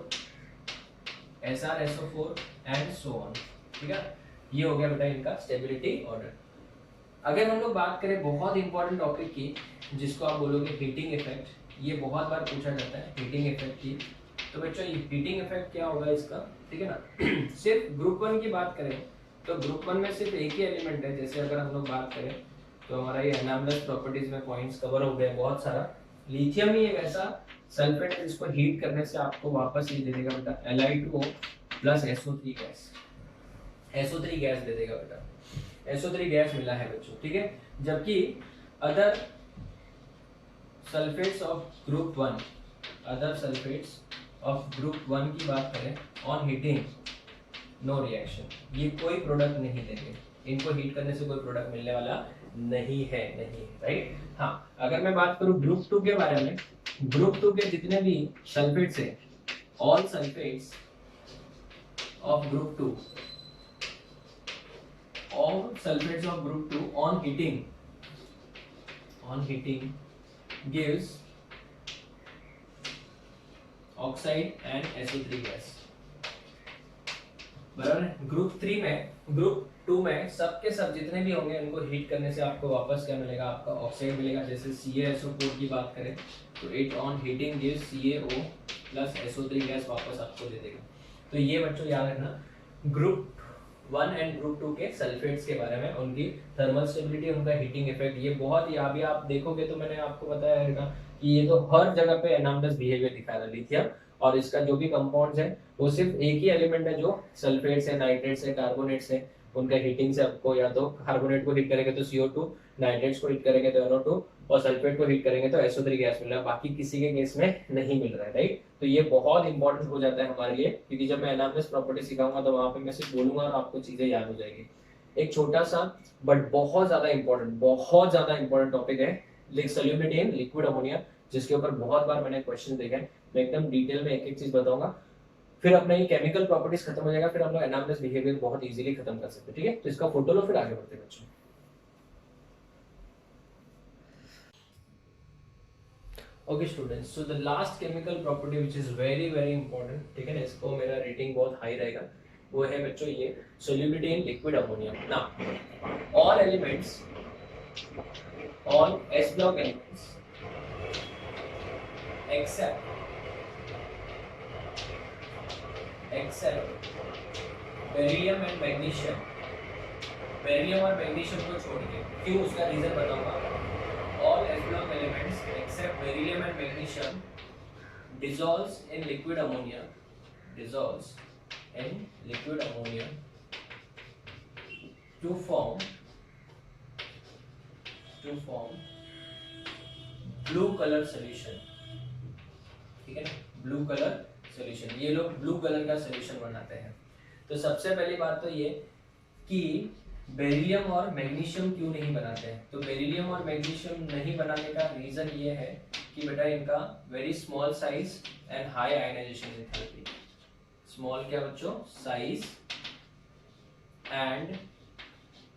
SrSO4 and so on. ठीक है, ये हो गया बेटा इनका स्टेबिलिटी ऑर्डर। अगर हम लोग बात करें बहुत इंपॉर्टेंट टॉपिक की जिसको आप बोलोगे हीटिंग इफेक्ट, ये बहुत बार पूछा जाता है हीटिंग इफेक्ट की। तो बच्चों ये हीटिंग इफेक्ट क्या होगा इसका, ठीक है ना। सिर्फ ग्रुप 1 की बात करें तो ग्रुप 1 में सिर्फ एक ही एलिमेंट है। जैसे अगर हम लोग बात करें तो हमारा ये एनामलस प्रॉपर्टीज में पॉइंट्स कवर हो गए बहुत सारा। लिथियम ही एक ऐसा सल्फेट है जिसको हीट करने से आपको वापस ये दे देगा बेटा Li2O plus SO3 gas, SO3 gas दे देगा बेटा, SO3 गैस मिला है बच्चों। ठीक है, जबकि other sulphates of group 1, other sulphates of group 1 की बात करें ऑन हीटिंग नो रिएक्शन, ये कोई प्रोडक्ट नहीं देंगे, इनको हीट करने से कोई प्रोडक्ट मिलने वाला नहीं है, नहीं, राइट। हाँ, अगर मैं बात करूं ग्रुप 2 के बारे में, ग्रुप 2 के जितने भी सल्फेट्स है, all sulphates of group 2, all sulfates of group 2 on heating gives oxide and SO3 gas बराबर। ग्रुप 3 में, ग्रुप 2 में सब के सब जितने भी होंगे उनको हीट करने से आपको वापस क्या मिलेगा, आपका ऑक्साइड मिलेगा। जैसे CaSO4 की बात करें तो it on heating gives CaO plus SO3 gas वापस आपको दे देगा। तो ये बच्चों याद रखना ग्रुप 1 एंड ग्रुप 2 के सल्फेट्स के बारे में, उनकी थर्मल स्टेबिलिटी, उनका हीटिंग इफेक्ट, ये बहुत ही अभी आप देखोगे तो मैंने आपको बताया है कि ये तो हर जगह पे एनामलस बिहेवियर दिखा रहा है लिथियम, और इसका जो भी कंपाउंड्स है वो सिर्फ एक ही एलिमेंट है जो सल्फेट्स है, नाइट्रेट्स है, कार्बोनेट्स है, उनका हीटिंग से आपको या तो कार्बोनेट को हीट करेंगे तो CO2, नाइट्रेट्स को हीट करेंगे तो NO2 और सल्फेट को हीट करेंगे तो SO3 गैस मिल रहा है, बाकी किसी के केस में नहीं मिल रहा है, राइट। तो ये बहुत इंपॉर्टेंट हो जाता है हमारे लिए, क्योंकि जब मैं एनालिसिस प्रॉपर्टी सिखाऊंगा तो वहां पे मैं सिर्फ बोलूंगा और आपको चीजें याद हो जाएगी। एक छोटा सा बट बहुत ज्यादा इंपॉर्टेंट टॉपिक है सॉल्युबिलिटी इन लिक्विड अमोनिया, जिसके ऊपर बहुत बार मैंने क्वेश्चन देखे हैं। मैं एकदम डिटेल में एक एक चीज बताऊंगा, फिर अपना ये केमिकल प्रॉपर्टीज खत्म हो जाएगा, फिर हम लोग एनालिसिस बिहेवियर बहुत इजीली खत्म कर सकते हैं। ठीक है, तो इसका फोटो लो फिर आगे बढ़ते हैं बच्चों। Okay students, so the last chemical property which is very very important, ठीक है ना, इसको मेरा रेटिंग बहुत हाई रहेगा, वो है बच्चों ये solubility in liquid ammonia. Now all elements, all S block elements except beryllium and magnesium, beryllium और मैग्नीशियम को छोड़ के, क्यों उसका रीजन बताऊंगा। All S block elements except beryllium and magnesium dissolves in liquid ammonia, dissolves in liquid ammonia to form blue color solution, ठीक है ना, ब्लू कलर सॉल्यूशन। ये लोग ब्लू कलर का सॉल्यूशन बनाते हैं। तो सबसे पहली बात तो ये कि बेरिलियम और मैग्नीशियम क्यों नहीं बनाते हैं। तो बेरिलियम और मैग्नीशियम नहीं बनाने का रीजन ये है कि बेटा इनका very small size and high ionisation enthalpy. Small क्या बच्चों, size and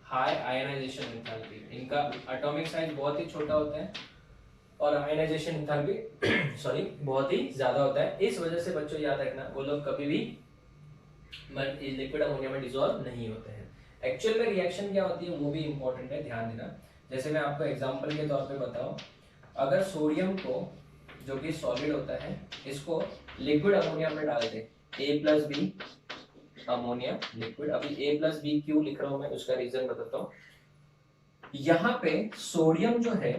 high ionisation enthalpy. इनका एटॉमिक साइज बहुत ही छोटा होता है और आयनाइजेशन एंथैल्पी सॉरी बहुत ही ज्यादा होता है। इस वजह से बच्चों याद रखना, वो लोग कभी भी लिक्विड अमोनिया में डिसॉल्व नहीं होते हैं। एक्चुअल में रिएक्शन क्या होती है वो भी इंपॉर्टेंट है, ध्यान देना। जैसे मैं आपको एग्जांपल के तौर पे बताऊं, अगर सोडियम को जो कि सॉलिड होता है, इसको लिक्विड अमोनिया में डाल दे, A+B अमोनिया लिक्विड। अभी A+B क्यों लिख रहा हूं मैं, उसका रीजन बताता हूँ। यहाँ पे सोडियम जो है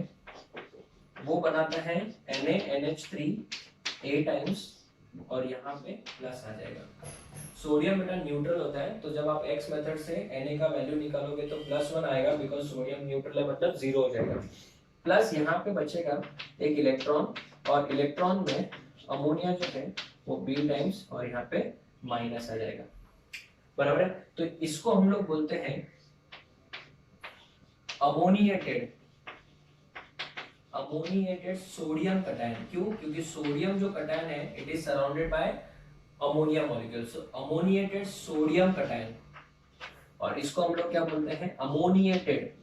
वो बनाता है NaNH3 A टाइम्स, और यहाँ पे प्लस आ जाएगा। सोडियम बेटा न्यूट्रल होता है, तो जब आप X मेथड से Na का वैल्यू निकालोगे तो +1 आएगा, बिकॉज सोडियम न्यूट्रल है, मतलब 0 हो जाएगा। प्लस यहाँ पे बचेगा एक इलेक्ट्रॉन, और इलेक्ट्रॉन में अमोनिया जो है वो B टाइम्स, और यहाँ पे माइनस आ जाएगा, बराबर है। तो इसको हम लोग बोलते हैं अमोनिएटेड सोडियम कटायन। क्यों? क्योंकि सोडियम जो कटायन है it is surrounded by ammonia molecule, so ammoniated sodium cation. और इसको हम लोग क्या बोलते हैं, अमोनिएटेड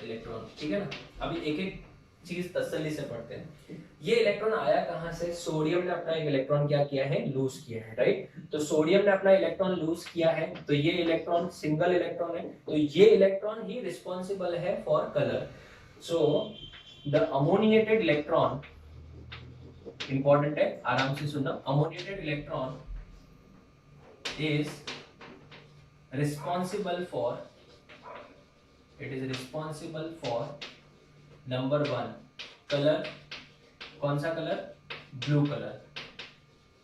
इलेक्ट्रॉन, ठीक है ना। अभी एक एक चीज तसल्ली से पढ़ते हैं। ये इलेक्ट्रॉन आया कहां से, सोडियम ने अपना एक इलेक्ट्रॉन क्या किया है, लूज किया है, राइट। तो सोडियम ने अपना इलेक्ट्रॉन लूज किया है, तो ये इलेक्ट्रॉन सिंगल इलेक्ट्रॉन है, तो ये इलेक्ट्रॉन ही रिस्पॉन्सिबल है for colour. So the ammoniated electron, important है, आराम से सुनना, ammoniated electron is responsible for number 1 colour. कौन सा colour, blue colour.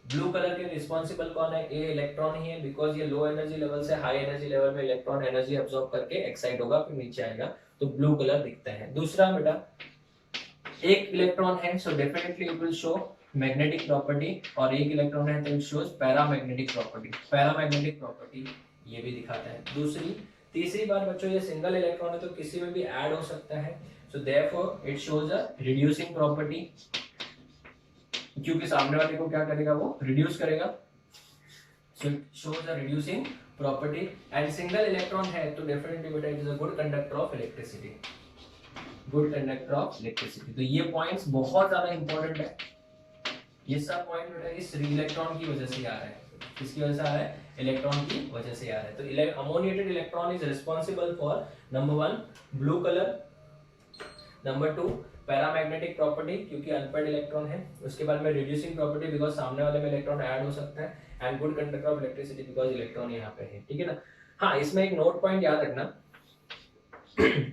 Blue colour के रिस्पॉन्सिबल कौन है, ए इलेक्ट्रॉन ही है, बिकॉज ये लो एनर्जी लेवल से हाई एनर्जी लेवल में इलेक्ट्रॉन एनर्जी अब्सॉर्ब करके एक्साइट होगा, फिर नीचे आएगा, तो ब्लू कलर दिखता है। दूसरा बेटा, एक इलेक्ट्रॉन है, so definitely it will show magnetic property, और एक इलेक्ट्रॉन है तो इट शोज पैरामैग्नेटिक प्रॉपर्टी, ये भी दिखाता है। तीसरी बार बच्चों, ये सिंगल इलेक्ट्रॉन है तो किसी में भी ऐड हो सकता है, so therefore it shows a reducing property, क्योंकि सामने वाले को क्या करेगा, वो रिड्यूस करेगा, so it shows a reducing property. And single electron है तो डेफिनेटली बेटा it is a good conductor of electricity, तो ये पॉइंट्स बहुत ज्यादा इंपॉर्टेंट है। ये सब पॉइंट बेटा इस इलेक्ट्रॉन की वजह से आ रहा है, किसकी वजह से आ रहा है, इलेक्ट्रॉन की वजह से आ रहा है। तो ammoniated electron is responsible for number 1 blue colour, number 2 paramagnetic property, क्योंकि अनपेयर्ड इलेक्ट्रॉन है, उसके बाद में रिड्यूसिंग प्रॉपर्टी, बिकॉज सामने वाले में इलेक्ट्रॉन ऐड हो सकता है, and good conductor of electricity, because electron यहाँ पे है, ठीक है ना। हाँ, इसमें एक नोट पॉइंट याद रखना,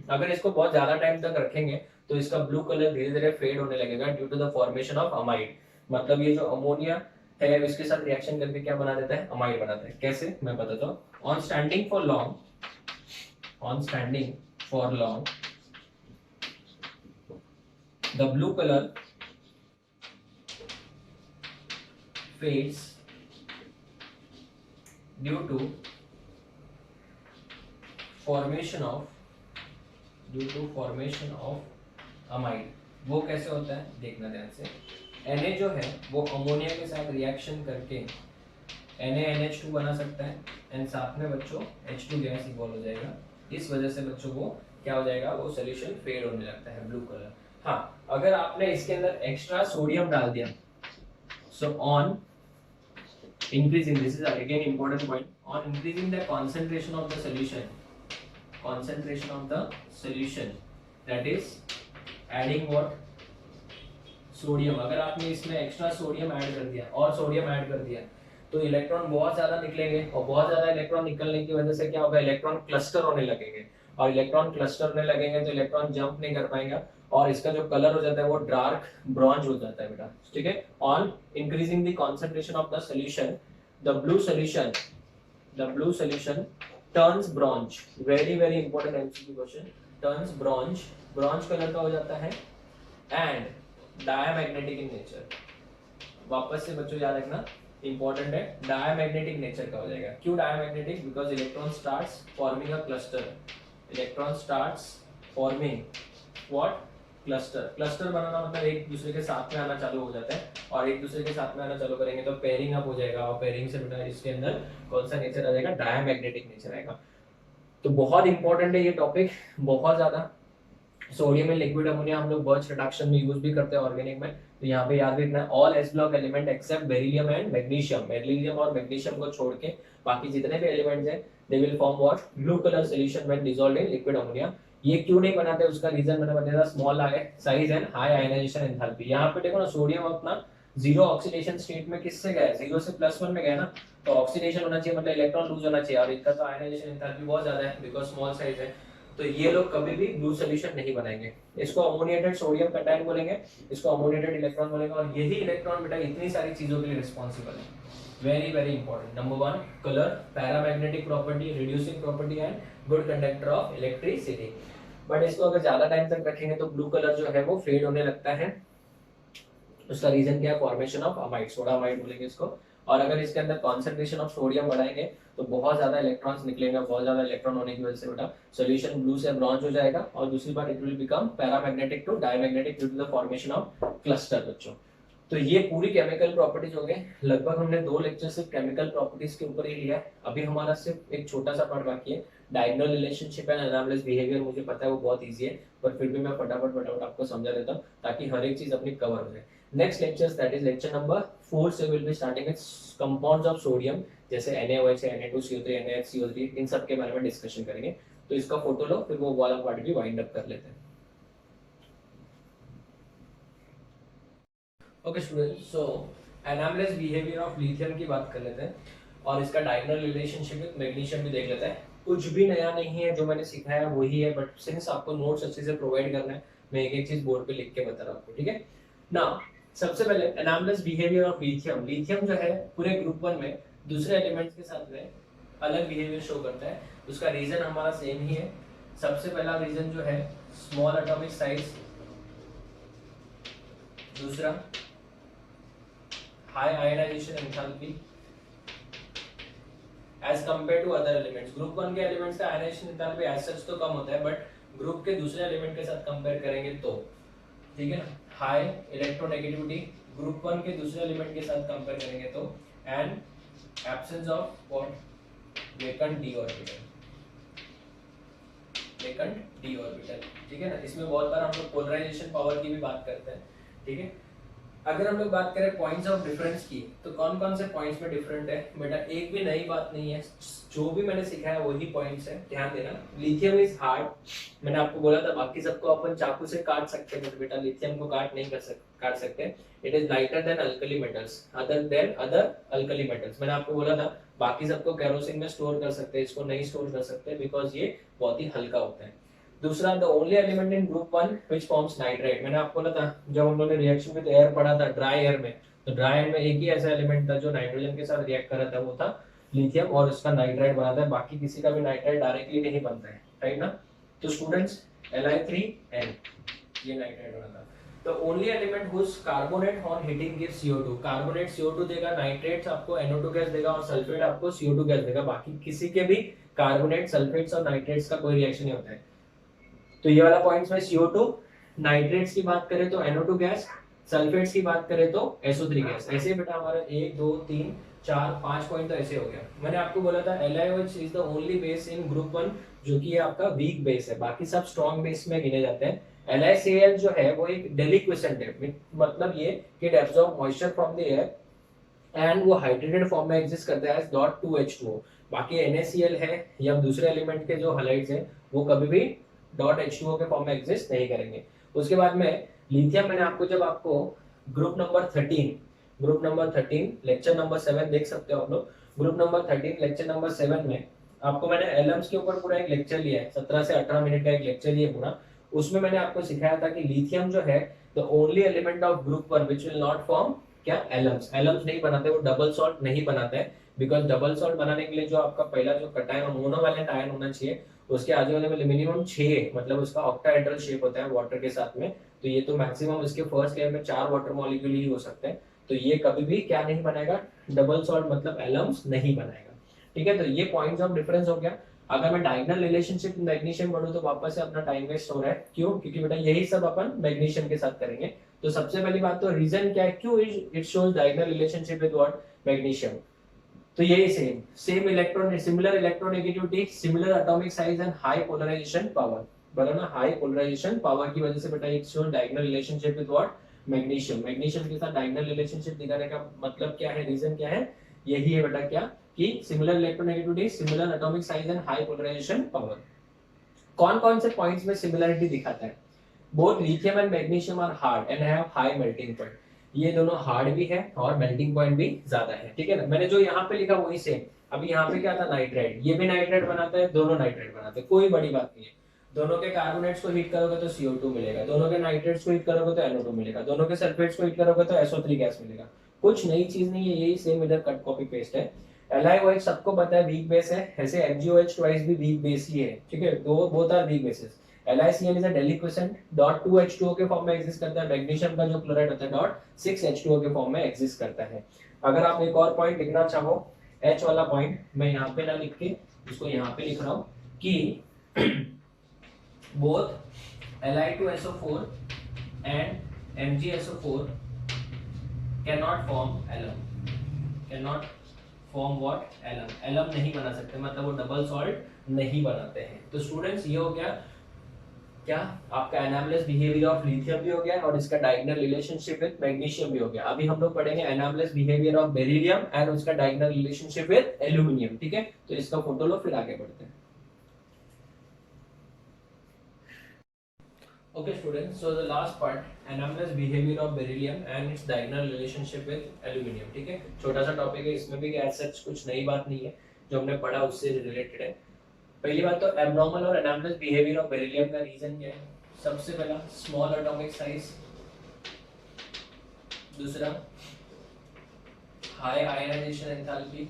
अगर इसको बहुत ज्यादा टाइम तक रखेंगे तो इसका ब्लू कलर धीरे धीरे फेड होने लगेगा due to the formation of amide. मतलब ये जो अमोनिया है इसके साथ रिएक्शन करके क्या बना देता है, अमाइड बनाता है। कैसे, मैं बताता हूँ। On standing for long the blue colour fades due to formation of amide। वो कैसे होता है देखना ध्यान से। Na जो है वो अमोनिया के साथ रिएक्शन करके NaNH2 बना सकता है, एंड साथ में बच्चों H2 गैस इवॉल्व हो जाएगा। इस वजह से बच्चों वो क्या हो जाएगा, वो सोल्यूशन फेड होने लगता है, ब्लू कलर। हाँ, अगर आपने इसके अंदर एक्स्ट्रा सोडियम डाल दिया, so on increasing, this is again important point, on increasing the concentration of the solution, that is adding what, sodium. अगर आपने इसमें एक्स्ट्रा सोडियम ऐड कर दिया और सोडियम ऐड कर दिया तो इलेक्ट्रॉन बहुत ज्यादा निकलेंगे, और बहुत ज्यादा इलेक्ट्रॉन निकलने की वजह से क्या होगा, इलेक्ट्रॉन क्लस्टर होने लगेंगे, और इलेक्ट्रॉन क्लस्टर होने लगेंगे तो इलेक्ट्रॉन जंप नहीं कर पाएगा, और इसका जो कलर हो जाता है वो डार्क ब्रॉन्ज हो जाता है बेटा, ठीक है। On increasing the concentration of the solution, the blue solution turns bronze, very very important MCQ question, turns bronze colour का हो जाता है, एंड डायमैग्नेटिक इन नेचर। वापस से बच्चों याद रखना, इंपॉर्टेंट है, डायमैग्नेटिक नेचर का हो जाएगा। क्यों diamagnetic, because electron starts forming a cluster बनाना, मतलब एक दूसरे के साथ में आना चालू हो जाता है, और एक दूसरे के साथ में आना चालू करेंगे तो पेयरिंग अप हो जाएगा, और पेयरिंग से बेटा इसके अंदर कौन सा नेचर आ जाएगा, डायमैग्नेटिक नेचर आएगा। तो बहुत इंपॉर्टेंट है ये टॉपिक, बहुत ज्यादा। सोडियम में लिक्विड अमोनिया हम लोग बर्च रिडक्शन में यूज भी करते हैं ऑर्गेनिक में, तो यहाँ पे याद रखना है all S block element except beryllium and magnesium और मैग्नीशियम को छोड़ के बाकी जितने भी एलिमेंट्स हैं they will form what, blue colour solution when dissolved in liquid ammonia. ये क्यों नहीं बनाते उसका रीजन मैंने बताया, small size and high ionisation enthalpy. यहाँ पे देखो ना सोडियम अपना जीरो ऑक्सीडेशन स्टेट में किससे गया है, जीरो से +1 में गया ना, तो ऑक्सीडेशन होना चाहिए, मतलब इलेक्ट्रॉन लूज होना चाहिए, और इनका तो आयनाइजेशन एंथैल्पी बहुत ज्यादा है बिकॉज स्मॉल साइज है। तो ये लोग कभी भी ब्लू सोल्यूशन नहीं बनाएंगे। इसको अमोनिएटेड सोडियम कैटायन बोलेंगे, इसको अमोनिएटेड इलेक्ट्रॉन बोलेंगे, और यही इलेक्ट्रॉन बेटा इतनी सारी चीजों के लिए रिस्पॉन्सिबल है। Very very important. Number 1 colour, paramagnetic property, reducing property and good conductor of electricity. But इसको अगर ज्यादा टाइम तक रखेंगे तो ब्लू कलर जो है वो फेड होने लगता है। उसका रीजन क्या है, formation of amide, soda amide बोलेंगे इसको। और अगर इसके अंदर कॉन्सेंट्रेशन ऑफ सोडियम बढ़ाएंगे तो बहुत ज्यादा इलेक्ट्रॉन्स निकलेंगे, बहुत ज्यादा इलेक्ट्रॉन होने की वजह से बेटा सोल्यूशन ब्लू से ब्रॉन्ज हो जाएगा, और दूसरी बात it will become paramagnetic to diamagnetic due to the formation of cluster बच्चों। तो ये पूरी केमिकल प्रॉपर्टीज हो गए। लगभग हमने 2 लेक्चर सिर्फ केमिकल प्रॉपर्टीज के ऊपर ही लिया है। अभी हमारा सिर्फ एक छोटा सा पार्ट बाकी है, डायगोनल रिलेशनशिप एंड एनामलेस बिहेवियर। मुझे पता है वो बहुत इजी है, पर फिर भी मैं फटाफट आपको समझा देता हूँ ताकि हर एक चीज अपनी कवर हो जाए। Next lectures that is lecture number 4 से will be starting with compounds of sodium, जैसे NaOH, Na2CO3, NaHCO3, इन सब के बारे में डिस्कशन करेंगे। तो इसका फोटो लो, फिर वो वाला पार्ट भी वाइंड अप कर लेते हैं। Okay students, so anomalous behaviour of lithium की बात कर लेते हैं, और इसका डायगोनल रिलेशनशिप विद मैग्नीशियम भी देख लेते हैं। कुछ भी नया नहीं है, जो मैंने सिखाया वही है, बट सिंस आपको नोट्स अच्छे से प्रोवाइड करना है, मैं एक एक चीज बोर्ड पे लिख के बता रहा हूँ आपको, ठीक है ना। सबसे पहले एनामलेस बिहेवियर ऑफ लिथियम। लिथियम जो है पूरे ग्रुप 1 में दूसरे एलिमेंट्स के साथ में अलग बिहेवियर शो करता है। उसका रीजन हमारा सेम ही है। सबसे पहला रीजन जो है स्मॉल एटॉमिक साइज, दूसरा high ionisation enthalpy as compare to other elements. Group 1 के एलिमेंट्स का आयनाइजेशन एंथैल्पी एज सच तो कम होता है, बट ग्रुप के दूसरे एलिमेंट के साथ कंपेयर करेंगे तो, ठीक है ना, हाई इलेक्ट्रोनेगेटिविटी ग्रुप 1 के दूसरे एलिमेंट के साथ कंपेयर करेंगे तो, and absence of what, vacant d orbital, vacant d orbital, ठीक है ना। इसमें बहुत बार हम लोग पोलराइजेशन पावर की भी बात करते हैं, ठीक है। अगर हम लोग बात करें पॉइंट्स ऑफ डिफरेंस की, तो कौन कौन से पॉइंट्स में डिफरेंट है बेटा, एक भी नई बात नहीं है, जो भी मैंने सिखाया वही पॉइंट्स है, ध्यान देना। लिथियम इज हार्ड, मैंने आपको बोला था बाकी सबको अपन चाकू से काट सकते हैं, बेटा लिथियम को नहीं काट सकते। It is lighter than alkali metals, other alkali metals. मैंने आपको बोला था बाकी सबको केरोसिन में स्टोर कर सकते हैं, इसको नहीं स्टोर कर सकते बिकॉज ये बहुत ही हल्का होता है। दूसरा, the only element in group 1 which forms nitrite. मैंने आपको बोला था जब हम लोगों ने रिएक्शन विद एयर पढ़ा था ड्राई एयर में, तो ड्राई एयर में एक ही ऐसा एलिमेंट था जो नाइट्रोजन के साथ रिएक्ट कर रहा था, वो था लिथियम, और उसका नाइट्राइट बनाता है। बाकी किसी का भी नाइट्राइट डायरेक्टली नहीं बनता है, राइट ना। तो स्टूडेंट्स Li3N ये नाइट्राइट बनाता है। तो only element whose carbonate on heating gives CO2। Carbonate CO2 देगा, नाइट्रेट्स आपको NO2 गैस देगा, और सल्फेट आपको CO2 गैस देगा। बाकी किसी के भी कार्बोनेट, सल्फेट्स और नाइट्रेट्स का कोई रिएक्शन नहीं होता है। तो ये वाला पॉइंट्स में CO2, नाइट्रेट्स की बात करें तो NO2 गैस, सल्फेट्स की बात करें तो SO3 गैस। ऐसे बेटा हमारा 1 2 3 4 5 पॉइंट तो ऐसे हो गया। मैंने आपको बोला था LiOH is the only base in group 1 जो कि आपका वीक बेस है, बाकी सब स्ट्रॉन्ग बेस में गिने जाते हैं। LiCl जो है वो एक डेलिक्विसेंट है, मतलब ये कि it absorb moisture from the air and वो हाइड्रेटेड फॉर्म में एग्जिस्ट करता है एज .2H2O। बाकी NaCl है या दूसरे एलिमेंट के जो हैलाइड्स हैं वो कभी भी .H2O के फॉर्म में एग्जिस्ट नहीं करेंगे। उसके बाद में लिथियम, मैंने आपको जब आपको ग्रुप नंबर 13 लेक्चर नंबर 7 देख सकते हो आप लोग। ग्रुप नंबर 13 लेक्चर नंबर 7 में आपको मैंने एलम्स के ऊपर पूरा एक लेक्चर लिया है, 17 से 18 मिनट का एक लेक्चर लिया पूरा। उसमें मैंने आपको सिखाया था कि लिथियम जो है the only element of group 1 which will not form क्या, एलम्स नहीं बनाते, वो डबल सॉल्ट नहीं बनाते हैं, बिकॉज डबल सॉल्ट बनाने के लिए जो आपका पहला जो कटायन मोनोवैलेंट आयन होना चाहिए, उसके आजू बाजू में मिनिमम 6, मतलब उसका ऑक्टाहेड्रल शेप होता है वाटर के साथ में। तो ये तो मैक्सिमम इसके फर्स्ट लेयर में 4 वाटर मॉलिक्यूल ही हो सकते हैं, तो ये कभी भी क्या नहीं बनाएगा, डबल सॉल्ट मतलब एलम्स नहीं बनाएगा, ठीक है। तो ये पॉइंट्स ऑफ डिफरेंस हो गया। अगर मैं डायगोनल रिलेशनशिप मैग्नीशियम पढ़ूं तो वापस से अपना टाइम वेस्ट हो रहा है, क्यों, क्योंकि बेटा यही सब अपन मैग्नीशियम के साथ करेंगे। तो सबसे पहली बात तो रीजन क्या है, क्यों it shows diagonal relationship with what, magnesium. तो यही same electron, similar electronegativity, similar atomic size and high polarisation power, बोला ना, हाई पोलराइजेशन पावर की वजह से बेटा it shows diagonal relationship with what, magnesium. Magnesium के साथ डायगोनल रिलेशनशिप दिखाने का मतलब क्या है, रीजन क्या है, यही है बेटा क्या, कि similar electronegativity, similar atomic size and high polarisation power. कौन कौन से पॉइंट्स में सिमिलरिटी दिखाता है? Both lithium and magnesium are hard and have high melting point. ये दोनों हार्ड भी है और मेल्टिंग पॉइंट भी ज्यादा है, ठीक है ना। मैंने जो यहाँ पे लिखा वही सेम। अभी यहाँ पे क्या था, नाइट्राइट, ये भी नाइट्राइट बनाता है, दोनों नाइट्राइट बनाते हैं, कोई बड़ी बात नहीं है। दोनों के कार्बोनेट्स को हीट करोगे तो CO2 मिलेगा, दोनों के नाइट्रेट्स को हीट करोगे तो NO2 मिलेगा, दोनों के सल्फेट्स को हीट करोगे तो SO3 गैस मिलेगा। कुछ नई चीज नहीं है, यही सेम इधर कट कॉपी पेस्ट है। LiOH सबको पता है वीक बेस है, ऐसे MgOH ट्वाइस भी वीक बेस ही है, ठीक है, दो both are weak bases. LiCl is a deliquescent, dot 2H2O के फॉर्म में एग्जिस्ट करता है। मैग्नीशियम का जो क्लोराइड होता है डॉट 6H2O के फॉर्म में एग्जिस्ट करता है। अगर आप एक और पॉइंट लिखना चाहो, H वाला पॉइंट, मैं यहाँ पे ना लिख के इसको यहाँ पे लिख रहा हूँ कि both Li2SO4 and MgSO4 cannot form alum, cannot form what, alum, alum नहीं बना सकते, मतलब वो डबल सॉल्ट नहीं बनाते हैं। तो स्टूडेंट्स ये हो गया क्या, आपका एनामलेस बिहेवियर ऑफ लिथियम भी हो गया और इसका डायगोनल रिलेशनशिप विद मैग्नीशियम भी हो गया। अभी हम लोग पढ़ेंगे एनामलेस बिहेवियर ऑफ बेरिलियम एंड उसका डायगोनल रिलेशनशिप विद एल्यूमिनियम, ठीक है। तो इसका फोटो लो, फिर आगे बढ़ते हैं। Okay students, so the last part, anomalous behavior of beryllium and its diagonal relationship with aluminum, ठीक है। छोटा सा टॉपिक है, इसमें भी as such कुछ नई बात नहीं है, जो हमने पढ़ा उससे रिलेटेड है। पहली बात तो एब्नॉर्मल और एनामलस बिहेवियर ऑफ बेरिलियम का रीजन क्या है? सबसे पहला स्मॉल एटॉमिक साइज, दूसरा हाई आयनाइजेशन एंथैल्पी,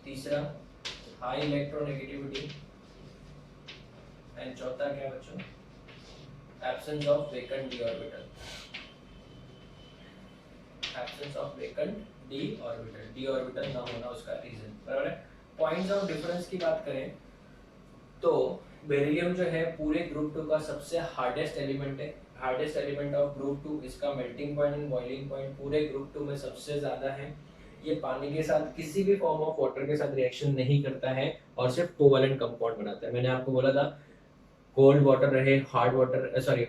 तीसरा हाई इलेक्ट्रोनेगेटिविटी, एंड चौथा क्या बच्चों, absence of vacant D orbital, absence of vacant D orbital, D orbital ना होना उसका रीजन, बराबर है। पॉइंट्स ऑफ डिफरेंस की बात करें तो बेरिलियम जो है पूरे ग्रुप 2 का सबसे हार्डेस्ट एलिमेंट है, हार्डेस्ट एलिमेंट ऑफ ग्रुप 2। इसका melting point and boiling point पूरे ग्रुप 2 में सबसे ज्यादा है। ये पानी के साथ किसी भी फॉर्म ऑफ वाटर के साथ रिएक्शन नहीं करता है और सिर्फ कोवैलेंट कंपाउंड बनाता है। मैंने आपको बोला था कोल्ड वाटर रहे, hard water, sorry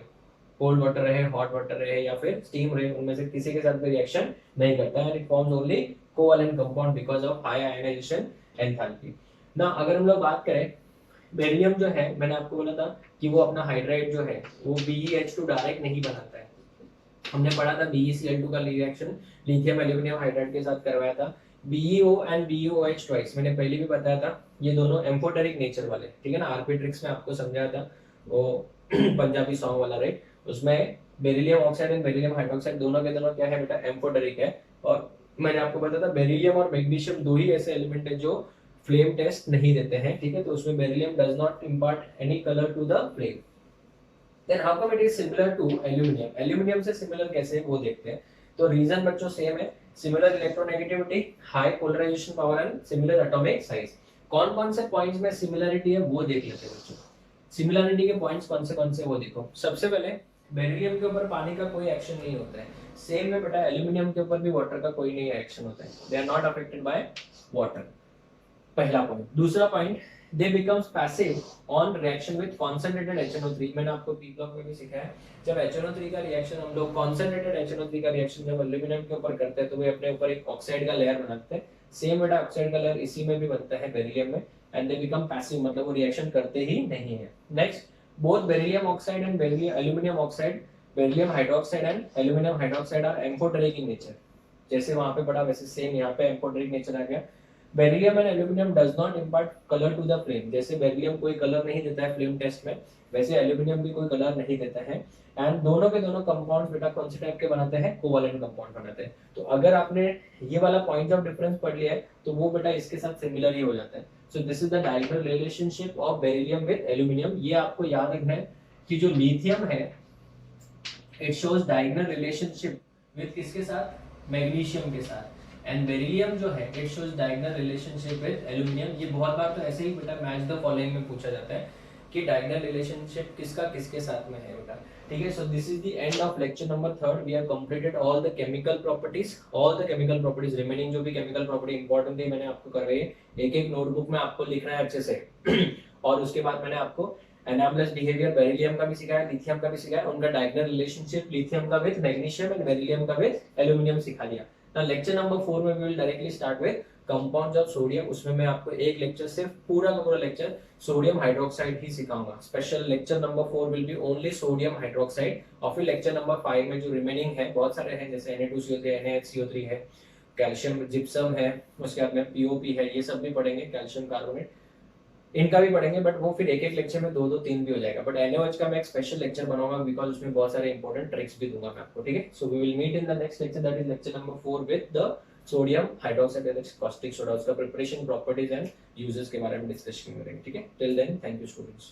cold water रहे, हॉट वाटर रहे या फिर स्टीम रहे, उनमें से किसी के साथ भी रिएक्शन नहीं करता है। It forms only covalent compound because of high ionisation enthalpy. ना अगर हम लोग बात करें बेरिलियम जो है, मैंने आपको बोला था कि वो अपना हाइड्राइड जो है वो BeH2 डायरेक्ट नहीं बनाता है। हमने पढ़ा था BeCl2 का रिएक्शन लिथियम एल्यूमिनियम हाइड्राइड के साथ करवाया था। BeO एंड BeOH ट्वाइस मैंने पहले भी बताया था, ये दोनों एम्फोटेरिक नेचर वाले, ठीक है ना। आरपी ट्रिक्स में आपको समझाया था वो पंजाबी सॉन्ग वाला, राइट। उसमें beryllium oxide and beryllium hydroxide दोनों के दोनों क्या है बेटा, एम्फोटेरिक है। और मैंने आपको बताया था बेरिलियम और मैग्नीशियम दो ही ऐसे एलिमेंट है जो फ्लेम टेस्ट नहीं देते हैं, ठीक है। तो उसमें beryllium does not impart any colour to the flame. Then how come it is similar to aluminium, aluminium से सिमिलर कैसे है वो देखते हैं। तो रीजन बच्चों सेम है, similar electronegativity, high polarisation power and similar atomic size. कौन कौन से पॉइंट्स में सिमिलरिटी है वो देख लेते हैं बच्चों। सिमिलरिटी के पॉइंट्स कौन से वो देखो। सबसे पहले बेरिलियम के ऊपर पानी का कोई एक्शन नहीं होता है, सेम में बेटा एल्यूमिनियम के ऊपर भी वाटर का कोई नहीं एक्शन होता है, they are not affected by water, पहला पॉइंट। दूसरा point, they become passive on reaction with concentrated HNO3। मैंने आपको पी ब्लॉक में भी सिखाया, जब HNO3 का रिएक्शन हम लोग कॉन्सेंट्रेटेड HNO3 का रिएक्शन जब एल्यूमिनियम के ऊपर करते हैं तो वे अपने ऊपर एक ऑक्साइड का लेयर बनाते हैं। सेम बेटा ऑक्साइड का लेयर इसी में भी बनता है बेरिलियम में, एंड दे बिकम पैसिव, मतलब वो रिएक्शन करते ही नहीं है। Next, both beryllium oxide and aluminum oxide, beryllium hydroxide and aluminum hydroxide are amphoteric in nature। जैसे वहां पे पढ़ा वैसे सेम यहाँ पे amphoteric नेचर आ गया। Beryllium and aluminium does not impart colour to the flame, जैसे बेरिलियम कोई कलर नहीं देता है फ्लेम टेस्ट में, वैसे एल्यूमिनियम भी कोई कलर नहीं देता है। एंड दोनों के दोनों कंपाउंड बेटा कौन से टाइप के बनाते हैं, कोवैलेंट कंपाउंड बनाते हैं। तो अगर आपने ये वाला पॉइंट ऑफ डिफरेंस पढ़ लिया है तो वो बेटा इसके साथ सिमिलर ही हो जाता है। So this is the diagonal relationship of beryllium with aluminium. ये आपको याद रखना है कि जो लिथियम है it shows diagonal relationship with किसके साथ, मैग्नीशियम के साथ। एंड बेरिलियम जो है it shows diagonal relationship with aluminium. ये बहुत बार तो ऐसे ही बेटा मैच द फॉलोइंग में पूछा जाता है कि डायगोनल रिलेशनशिप किसका किसके साथ में है बेटा, ठीक है। So this is the end of lecture number 3। We have completed all the chemical properties, remaining जो भी केमिकल प्रॉपर्टी इंपॉर्टेंट थी मैंने आपको करवाई है, एक एक नोटबुक में आपको लिखना है अच्छे से। और उसके बाद मैंने आपको एनामलस बिहेवियर बेरिलियम का भी सिखाया, लिथियम का भी सिखाया, उनका डायगोनल रिलेशनशिप लिथियम का विद मैग्नीशियम एंड बेरिलियम का विद एल्यूमिनियम सिखा दिया। Now lecture number 4 में we will directly start with compounds of sodium, उसमें मैं आपको एक लेक्चर सिर्फ पूरा का पूरा लेक्चर सोडियम हाइड्रोक्साइड ही सिखाऊंगा। Special lecture number 4 will be only sodium hydroxide, और फिर लेक्चर नंबर 5 में जो रिमेनिंग है बहुत सारे हैं, जैसे Na2CO3 NaHCO3 है, कैल्शियम जिप्सम है, उसके बाद में POP है, ये सब भी पढ़ेंगे, कैल्शियम कार्बोनेट इनका भी पढ़ेंगे, बट वो फिर एक एक लेक्चर में दो दो तीन भी हो जाएगा। बट NaOH का मैं एक स्पेशल लेक्चर बनाऊंगा बिकॉज उसमें बहुत सारे इंपॉर्टेंट ट्रिक्स भी दूंगा मैं आपको, ठीक है। So we will meet in the next lecture, that is lecture number 4 with the sodium hydroxide and caustic soda, उसका प्रिपरेशन, प्रॉपर्टीज एंड यूजेस के बारे में डिस्कशन करेंगे, ठीक है। Till then thank you students.